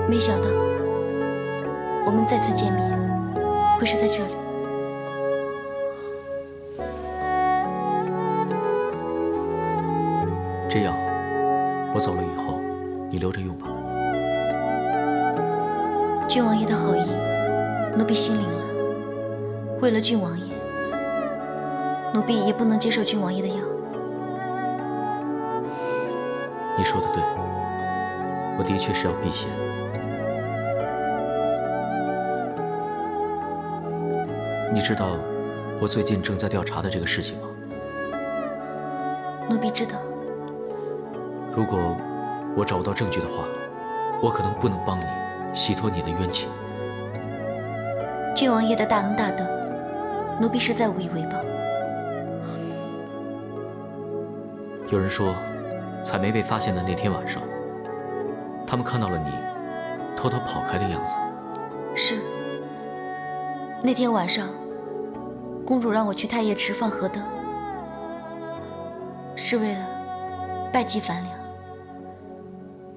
没想到我们再次见面，会是在这里。这样，我走了以后，你留着用吧。郡王爷的好意，奴婢心领了。为了郡王爷，奴婢也不能接受郡王爷的药。你说的对，我的确是要避嫌。你知道我最近正在调查的这个事情吗？奴婢知道。如果我找不到证据的话，我可能不能帮你洗脱你的冤情。郡王爷的大恩大德，奴婢实在无以为报。有人说，采梅被发现的那天晚上，他们看到了你偷偷跑开的样子。是。那天晚上，公主让我去太液池放河灯，是为了拜祭樊良。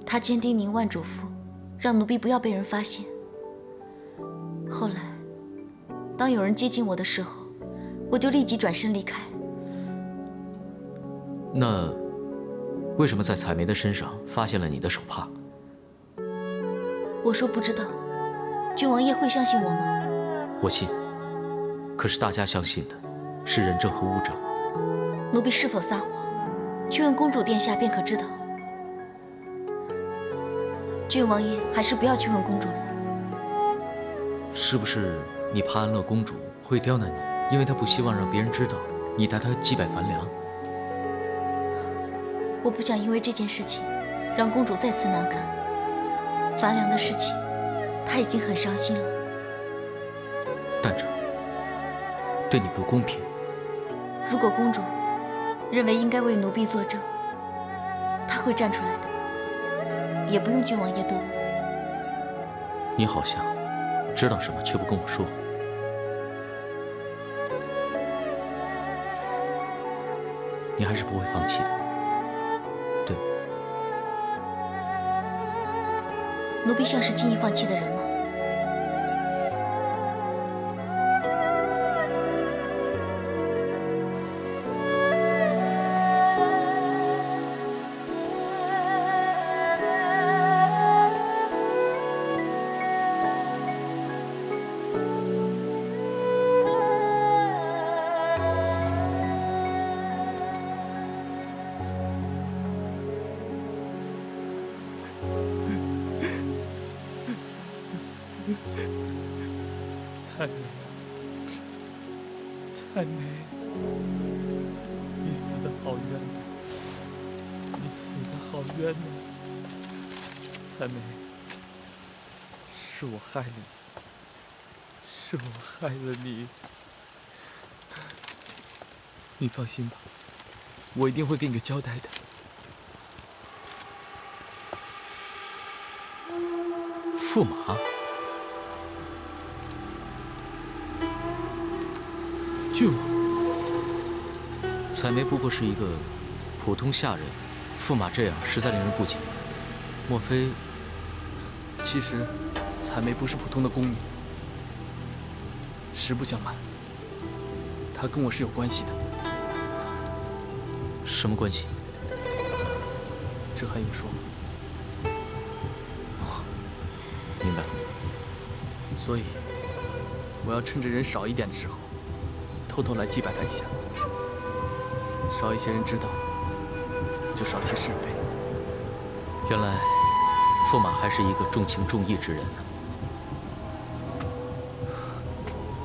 她千叮咛万嘱咐，让奴婢不要被人发现。后来，当有人接近我的时候，我就立即转身离开。那为什么在采梅的身上发现了你的手帕？我说不知道，郡王爷会相信我吗？我信。可是大家相信的是人证和物证。奴婢是否撒谎，去问公主殿下便可知道。郡王爷还是不要去问公主了。是不是你怕安乐公主会刁难你，因为她不希望让别人知道你带她祭拜樊良？我不想因为这件事情让公主再次难堪。樊良的事情，她已经很伤心了。但这对你不公平。如果公主认为应该为奴婢作证，她会站出来的，也不用郡王爷多问。你好像知道什么，却不跟我说。你还是不会放弃的，对吗？奴婢像是轻易放弃的人吗？彩梅，彩梅，你死得好冤呐！你死得好冤呐！彩梅，是我害了你，是我害了你。你放心吧，我一定会给你个交代的。驸马，郡王，彩梅不过是一个普通下人，驸马这样实在令人不解。莫非？其实，彩梅不是普通的宫女。实不相瞒，她跟我是有关系的。什么关系？这还用说吗？明白。所以，我要趁着人少一点的时候，偷偷来祭拜她一下。少一些人知道，就少一些是非。原来，驸马还是一个重情重义之人呢。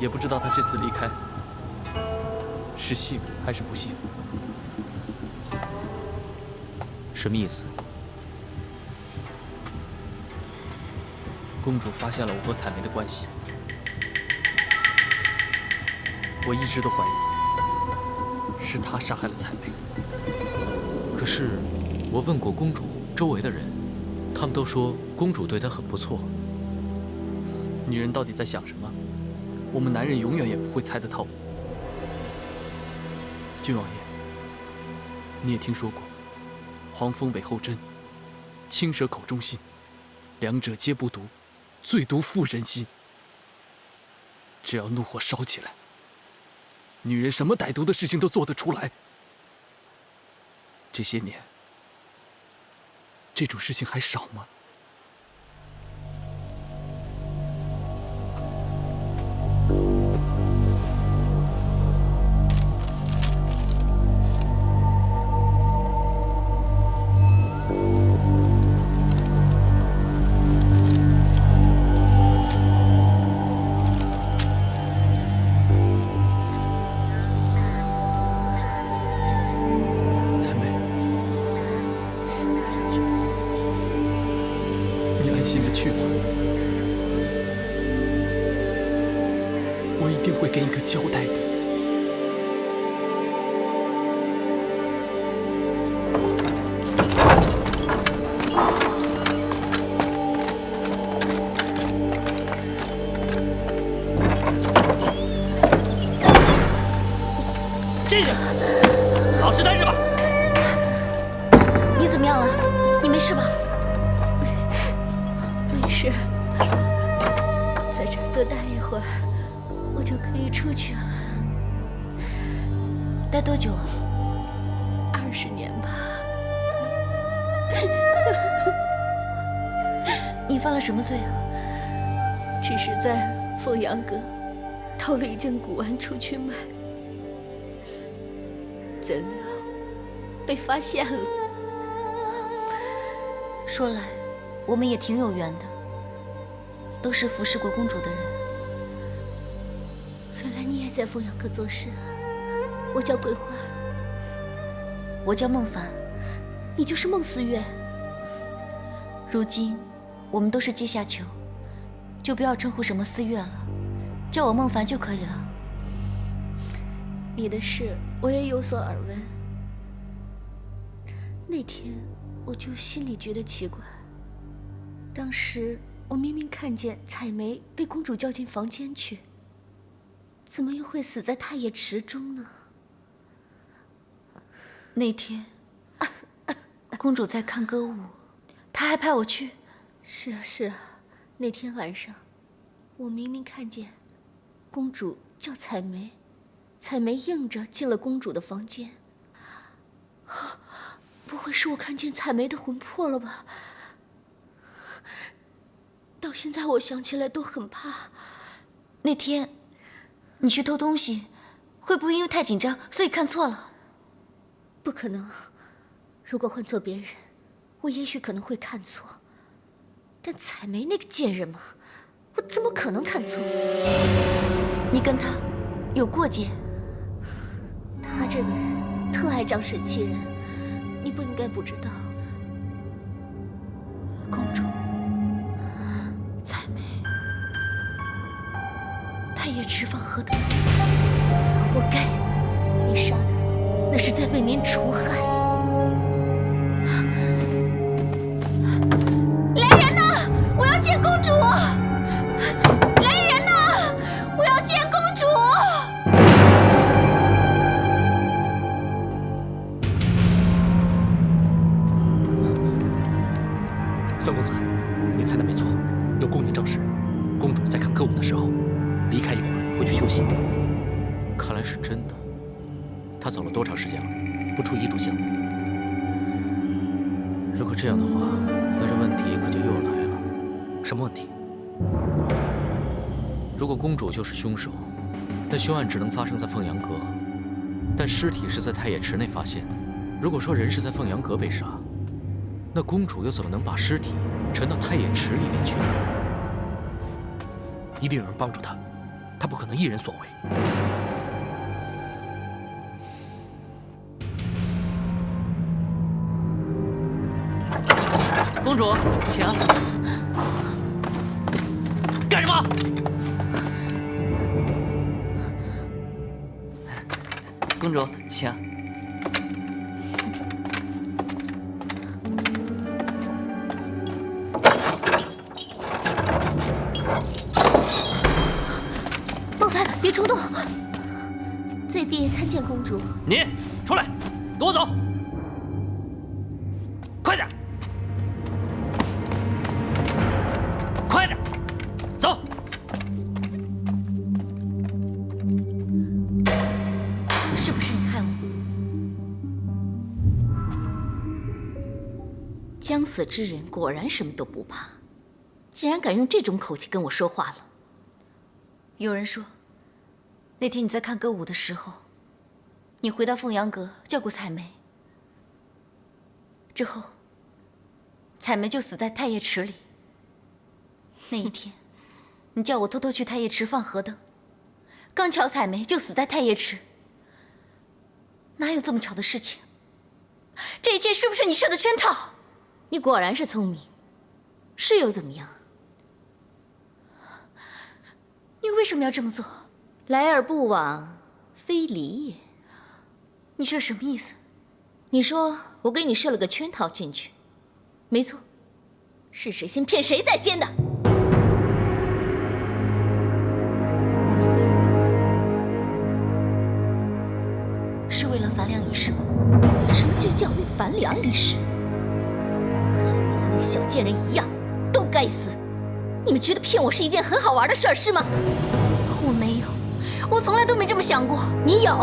也不知道他这次离开，是幸还是不幸。什么意思？公主发现了我和彩梅的关系，我一直都怀疑是她杀害了彩梅。可是我问过公主周围的人，他们都说公主对她很不错。女人到底在想什么？我们男人永远也不会猜得透。郡王爷，你也听说过黄蜂尾后针，青蛇口中信，两者皆不毒，最毒妇人心。只要怒火烧起来，女人什么歹毒的事情都做得出来。这些年，这种事情还少吗？给你个交代的。进去，老实待着吧。你怎么样了？你没事吧？没事，在这儿多待一会儿。 我就可以出去了。待多久？20年吧。你犯了什么罪啊？只是在凤阳阁偷了一件古玩出去卖，怎料被发现了。说来，我们也挺有缘的，都是服侍过公主的人。 原来你也在凤阳阁做事。我叫桂花，我叫孟凡，你就是孟思月。如今我们都是阶下囚，就不要称呼什么思月了，叫我孟凡就可以了。你的事我也有所耳闻。那天我就心里觉得奇怪，当时我明明看见彩梅被公主叫进房间去。 怎么又会死在太液池中呢？那天，公主在看歌舞，她还派我去。是啊，是啊，那天晚上，我明明看见公主叫彩梅，彩梅应着进了公主的房间。不会是我看见彩梅的魂魄了吧？到现在我想起来都很怕。那天。 你去偷东西，会不会因为太紧张，所以看错了？不可能。如果换做别人，我也许可能会看错。但彩梅那个贱人嘛，我怎么可能看错？你跟他有过节？他这个人特爱仗势欺人，你不应该不知道。公主，彩梅，太液池放何德？活该！你杀他，那是在为民除害。来人呐！我要见公主！来人呐！我要见公主！三公子，你猜的没错，有宫女证实，公主在看歌舞的时候，离开一会儿回去休息。看来是真的。她走了多长时间了？不出1炷香。如果这样的话，那这问题可就又来了。什么问题？如果公主就是凶手，那凶案只能发生在凤阳阁，但尸体是在太液池内发现的。如果说人是在凤阳阁被杀，那公主又怎么能把尸体沉到太液池里面去呢？一定有人帮助她，她不可能一人所为。公主，请。干什么？公主，请。孟凡，别冲动。罪婢参见公主。你出来，跟我走。快点！快点，走！是不是你害我？将死之人果然什么都不怕，竟然敢用这种口气跟我说话了。有人说，那天你在看歌舞的时候，你回到凤阳阁叫过彩梅，之后，彩梅就死在太液池里。那一天，你叫我偷偷去太液池放河灯，刚巧彩梅就死在太液池。哪有这么巧的事情？这一切是不是你设的圈套？你果然是聪明，是又怎么样？你为什么要这么做？来而不往非礼也。你这什么意思？你说我给你设了个圈套进去，没错，是谁先骗谁在先的。我明白，是为了樊梁一事吗？什么就叫为樊梁一事？看来我和那个小贱人一样，都该死。你们觉得骗我是一件很好玩的事儿是吗？我没有，我从来都没这么想过。你有。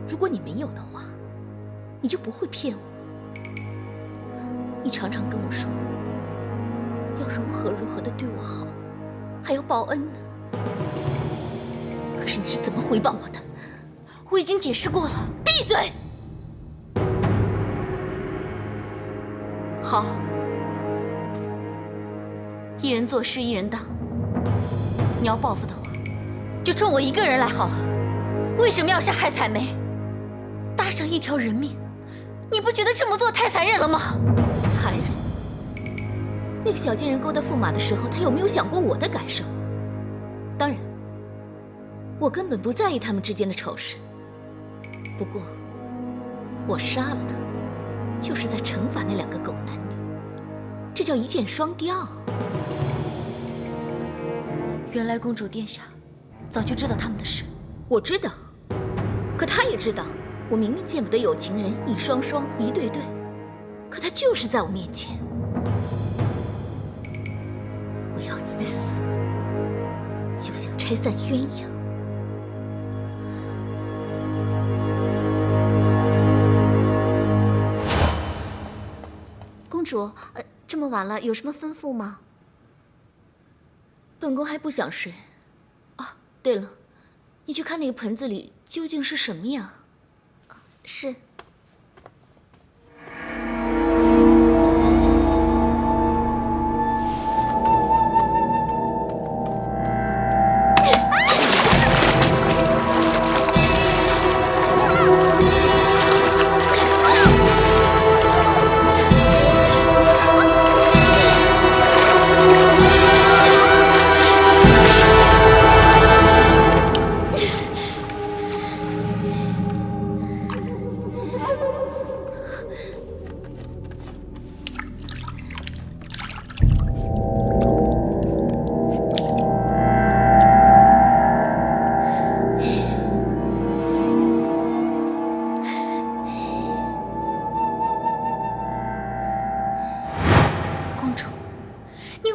如果你没有的话，你就不会骗我。你常常跟我说要如何如何的对我好，还要报恩呢。可是你是怎么回报我的？我已经解释过了。闭嘴！好，一人做事一人当。你要报复的话，就冲我一个人来好了。为什么要杀害彩梅？搭上一条人命，你不觉得这么做太残忍了吗？残忍？那个小贱人勾搭驸马的时候，他有没有想过我的感受？当然，我根本不在意他们之间的丑事。不过，我杀了他，就是在惩罚那2个狗男女，这叫一箭双雕。原来公主殿下早就知道他们的事。我知道，可他也知道，我明明见不得有情人一双双一对对，可他就是在我面前。我要你们死，就像拆散鸳鸯。公主，这么晚了，有什么吩咐吗？本宫还不想睡。啊，对了，你去看那个盆子里究竟是什么呀？是。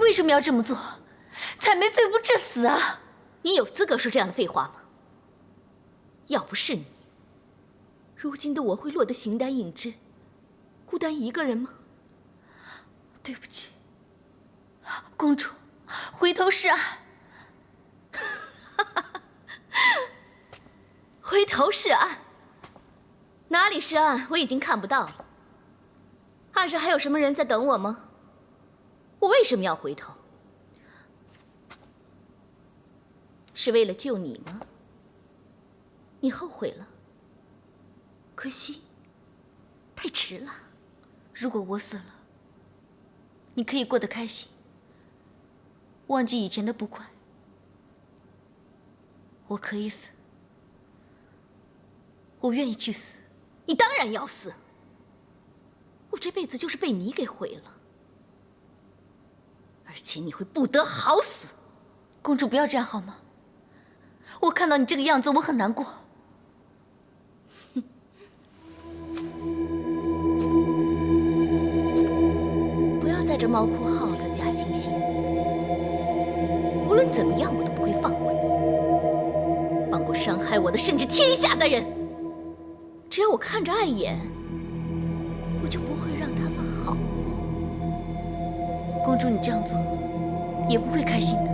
为什么要这么做？采梅罪不至死啊！你有资格说这样的废话吗？要不是你，如今的我会落得形单影只，孤单一个人吗？对不起，公主，回头是岸。回头是岸，哪里是岸？我已经看不到了。岸上还有什么人在等我吗？我为什么要回头？是为了救你吗？你后悔了？可惜，太迟了。如果我死了，你可以过得开心，忘记以前的不快。我可以死，我愿意去死。你当然要死。我这辈子就是被你给毁了，而且你会不得好死。公主，不要这样好吗？我看到你这个样子，我很难过。不要在这猫哭耗子假惺惺。无论怎么样，我都不会放过你，放过伤害我的，甚至天下的人。只要我看着碍眼，我就不会让他们好过。公主，你这样做也不会开心的。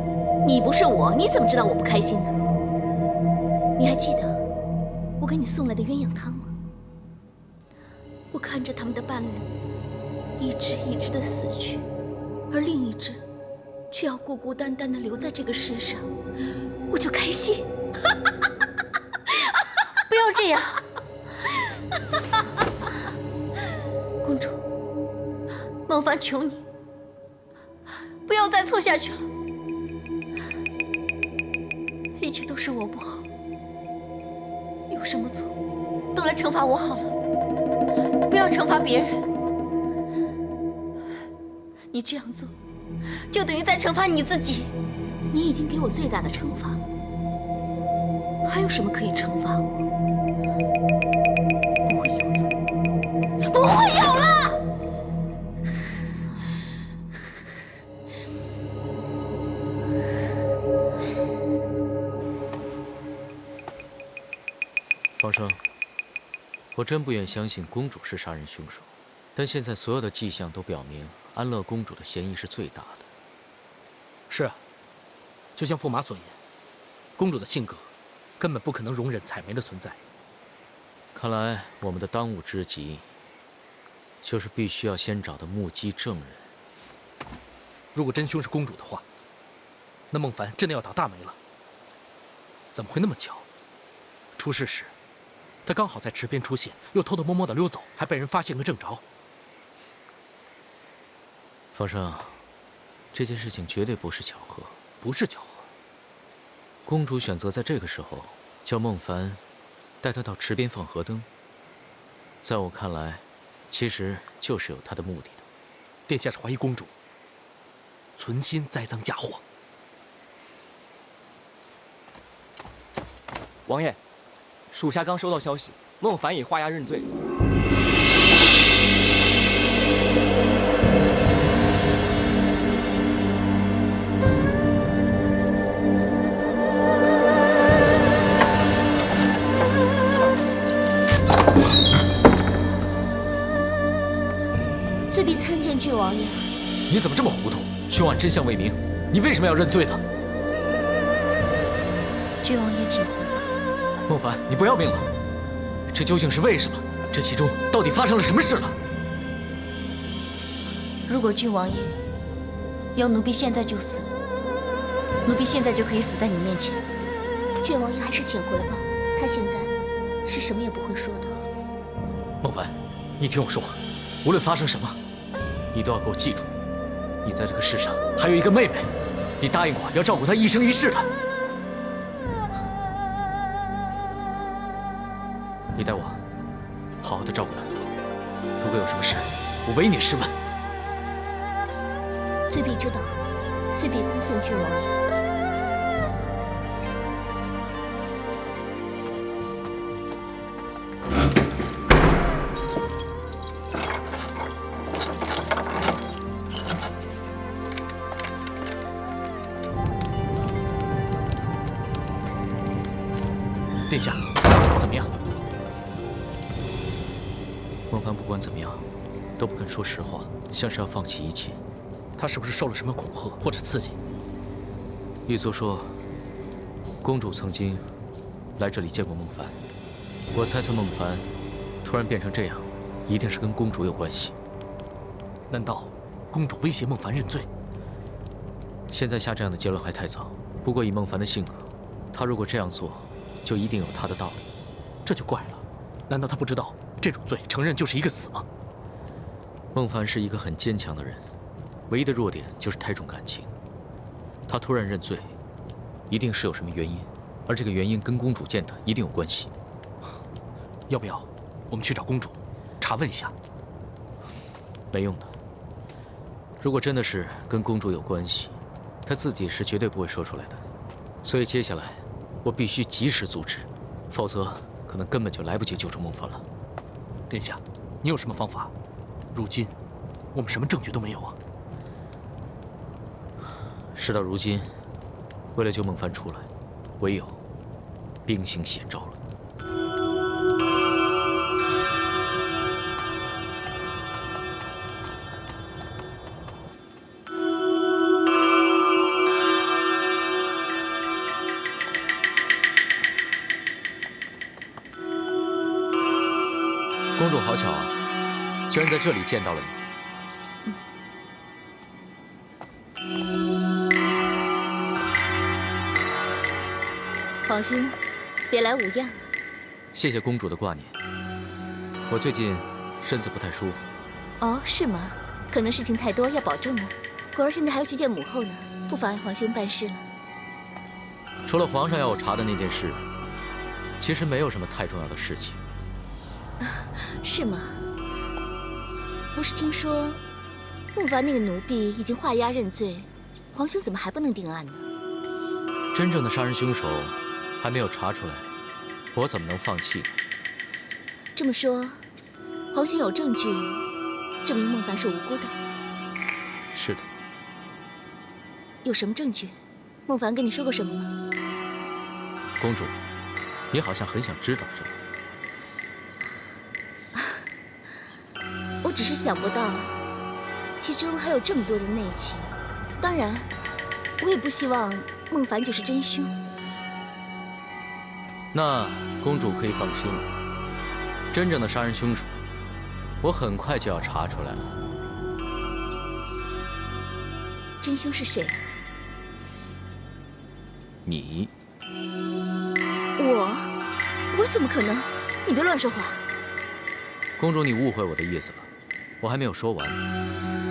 你不是我，你怎么知道我不开心呢？你还记得我给你送来的鸳鸯汤吗？我看着他们的伴侣一只一只的死去，而另一只却要孤孤单单的留在这个世上，我就开心。不要这样，公主，孟凡，求你不要再错下去了。一切都是我不好，有什么错都来惩罚我好了，不要惩罚别人。你这样做，就等于在惩罚你自己。你已经给我最大的惩罚了，还有什么可以惩罚我？不会有了，不会有了！方生，我真不愿相信公主是杀人凶手，但现在所有的迹象都表明，安乐公主的嫌疑是最大的。是啊，就像驸马所言，公主的性格根本不可能容忍采梅的存在。看来我们的当务之急，就是必须要先找到目击证人。如果真凶是公主的话，那孟凡真的要倒大霉了。怎么会那么巧？出事时，他刚好在池边出现，又偷偷摸摸的溜走，还被人发现个正着。方生，这件事情绝对不是巧合，不是巧合。公主选择在这个时候叫孟凡带她到池边放河灯，在我看来，其实就是有她的目的的。殿下是怀疑公主存心栽赃嫁祸。王爷，属下刚收到消息，孟凡已画押认罪。罪必参见郡王爷。你怎么这么糊涂？凶案真相未明，你为什么要认罪呢？郡王爷，请回。孟凡，你不要命了？这究竟是为什么？这其中到底发生了什么事了？如果郡王爷要奴婢现在就死，奴婢现在就可以死在你面前。郡王爷还是请回吧，他现在是什么也不会说的。孟凡，你听我说，无论发生什么，你都要给我记住，你在这个世上还有一个妹妹，你答应过要照顾她一生一世的。你带我好好的照顾她，如果有什么事，我唯你是问。罪婢知道，罪婢恭送郡王爷。孟凡不管怎么样，都不肯说实话，像是要放弃一切。他是不是受了什么恐吓或者刺激？玉作说，公主曾经来这里见过孟凡。我猜测孟凡突然变成这样，一定是跟公主有关系。难道公主威胁孟凡认罪？现在下这样的结论还太早。不过以孟凡的性格，他如果这样做，就一定有他的道理。这就怪了，难道他不知道这种罪承认就是一个死吗？孟凡是一个很坚强的人，唯一的弱点就是太重感情。他突然认罪，一定是有什么原因，而这个原因跟公主见的一定有关系。要不要我们去找公主，查问一下？没用的。如果真的是跟公主有关系，他自己是绝对不会说出来的。所以接下来，我必须及时阻止，否则可能根本就来不及救出孟凡了。殿下，你有什么方法？如今我们什么证据都没有啊。事到如今，为了救孟凡出来，唯有兵行险招了。公主好巧啊，居然在这里见到了你。皇兄，别来无恙。谢谢公主的挂念。我最近身子不太舒服。哦，是吗？可能事情太多，要保重呢。果儿现在还要去见母后呢，不妨碍皇兄办事了。除了皇上要我查的那件事，其实没有什么太重要的事情。是吗？不是听说孟凡那个奴婢已经画押认罪，皇兄怎么还不能定案呢？真正的杀人凶手还没有查出来，我怎么能放弃呢？这么说，皇兄有证据证明孟凡是无辜的？是的。有什么证据？孟凡跟你说过什么吗？公主，你好像很想知道什么。我只是想不到，其中还有这么多的内情。当然，我也不希望孟凡就是真凶。那公主可以放心了，真正的杀人凶手，我很快就要查出来了。真凶是谁？你。我怎么可能？你别乱说话。公主，你误会我的意思了，我还没有说完。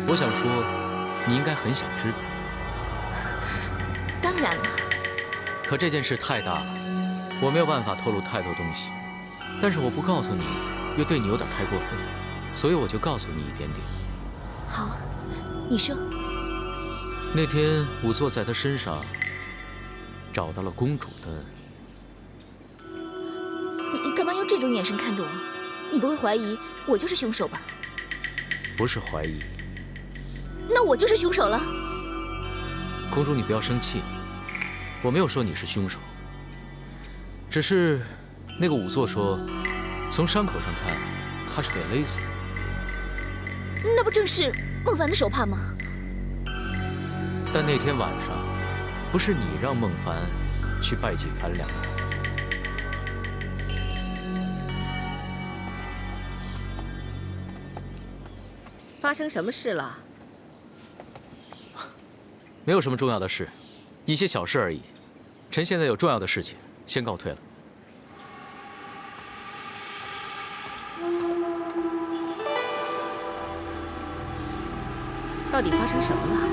我想说，你应该很想知道。当然了。可这件事太大了，我没有办法透露太多东西。但是我不告诉你，又对你有点太过分，所以我就告诉你一点点。好，你说。那天仵作在他身上找到了公主的。你干嘛用这种眼神看着我？你不会怀疑我就是凶手吧？不是怀疑。那我就是凶手了。公主，你不要生气，我没有说你是凶手，只是那个仵作说，从伤口上看，他是被勒死的。那不正是孟凡的手帕吗？但那天晚上，不是你让孟凡去拜祭樊良的。发生什么事了？没有什么重要的事，一些小事而已。臣现在有重要的事情，先告退了。到底发生什么了？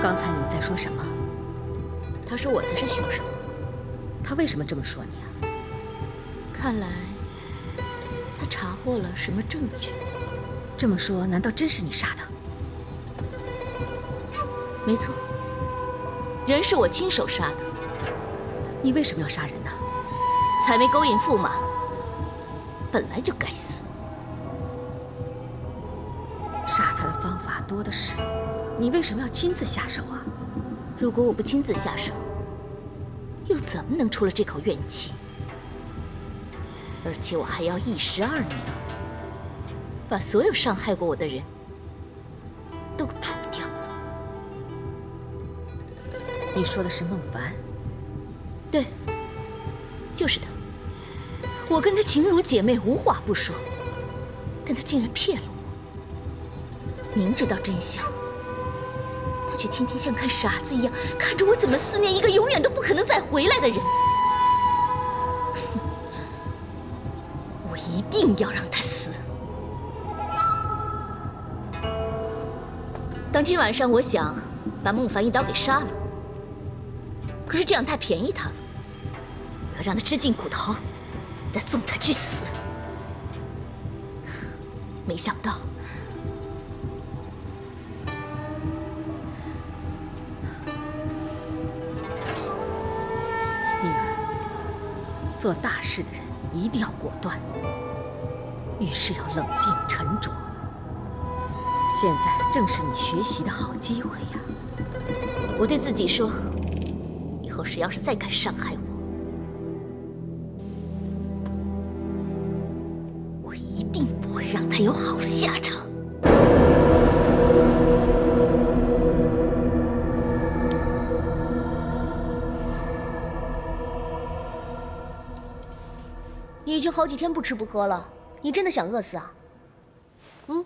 刚才你在说什么？他说我才是凶手。他为什么这么说你啊？看来他查获了什么证据。这么说，难道真是你杀的？没错，人是我亲手杀的。你为什么要杀人呢？财媒勾引驸马。本来就该死。杀他的方法多的是，你为什么要亲自下手啊？如果我不亲自下手，又怎么能出了这口怨气？而且我还要1石2鸟，把所有伤害过我的人都除掉。你说的是孟凡？对，就是他。我跟他情如姐妹，无话不说，但他竟然骗了我。明知道真相，他却天天像看傻子一样看着我怎么思念一个永远都不可能再回来的人。我一定要让他死。当天晚上，我想把孟凡一刀给杀了，可是这样太便宜他了。我要让他吃尽苦头，再送他去死。没想到，女儿，做大事的人一定要果断，遇事要冷静沉着。现在正是你学习的好机会呀！我对自己说，以后谁要是再敢伤害我，我一定不会让他有好下场。你已经好几天不吃不喝了，你真的想饿死啊？嗯。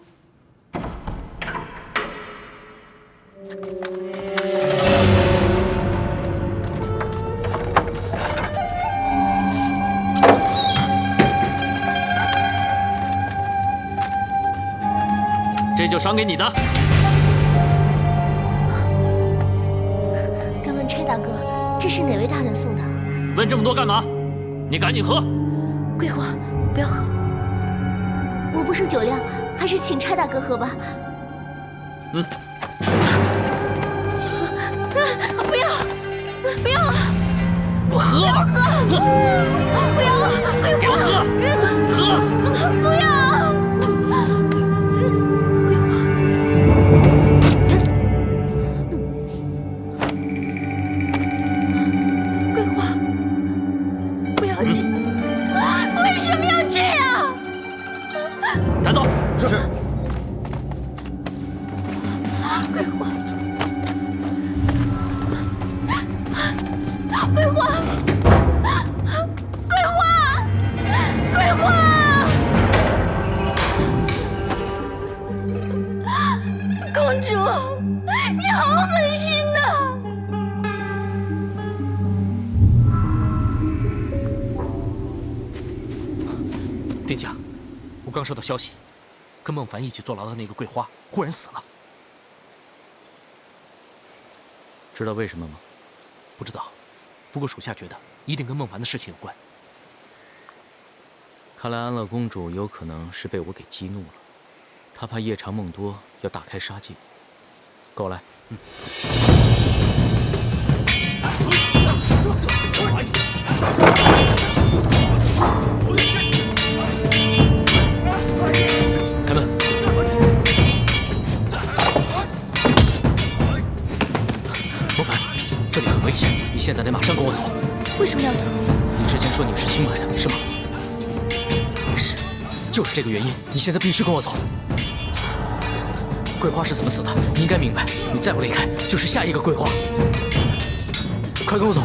这就赏给你的。敢问差大哥，这是哪位大人送的？问这么多干嘛？你赶紧喝。桂花，不要喝，我不胜酒量，还是请差大哥喝吧。嗯。不要，不要！我喝吧。不要！给我喝！喝！不要！桂花，不要这样！为什么要这样？带走。是。桂花。桂花，桂花，桂花！公主，你好狠心呐！殿下，我刚收到消息，跟孟凡一起坐牢的那个桂花忽然死了。知道为什么吗？不知道。不过属下觉得一定跟孟凡的事情有关。看来安乐公主有可能是被我给激怒了，她怕夜长梦多，要大开杀戒。跟我来。嗯。开门。孟凡，这里很危险，你现在得马上跟我走。为什么要走？你之前说你是清白的，是吗？是，就是这个原因，你现在必须跟我走。桂花是怎么死的？你应该明白，你再不离开，就是下一个桂花。快跟我走！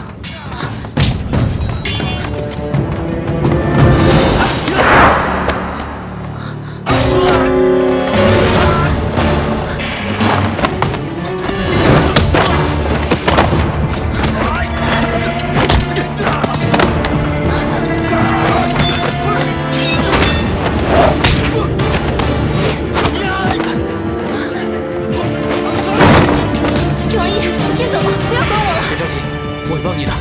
君王爷，你先走吧，不要管我了。别着急，我会帮你的。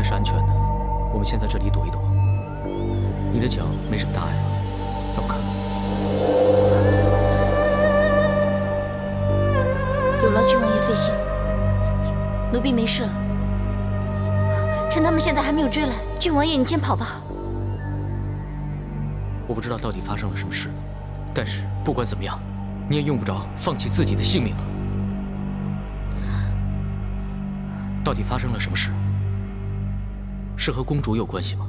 是安全的。我们先在这里躲一躲。你的脚没什么大碍吧？让我看看。有劳郡王爷费心，奴婢没事了。趁他们现在还没有追来，郡王爷你先跑吧。我不知道到底发生了什么事，但是不管怎么样，你也用不着放弃自己的性命了。到底发生了什么事？是和公主有关系吗？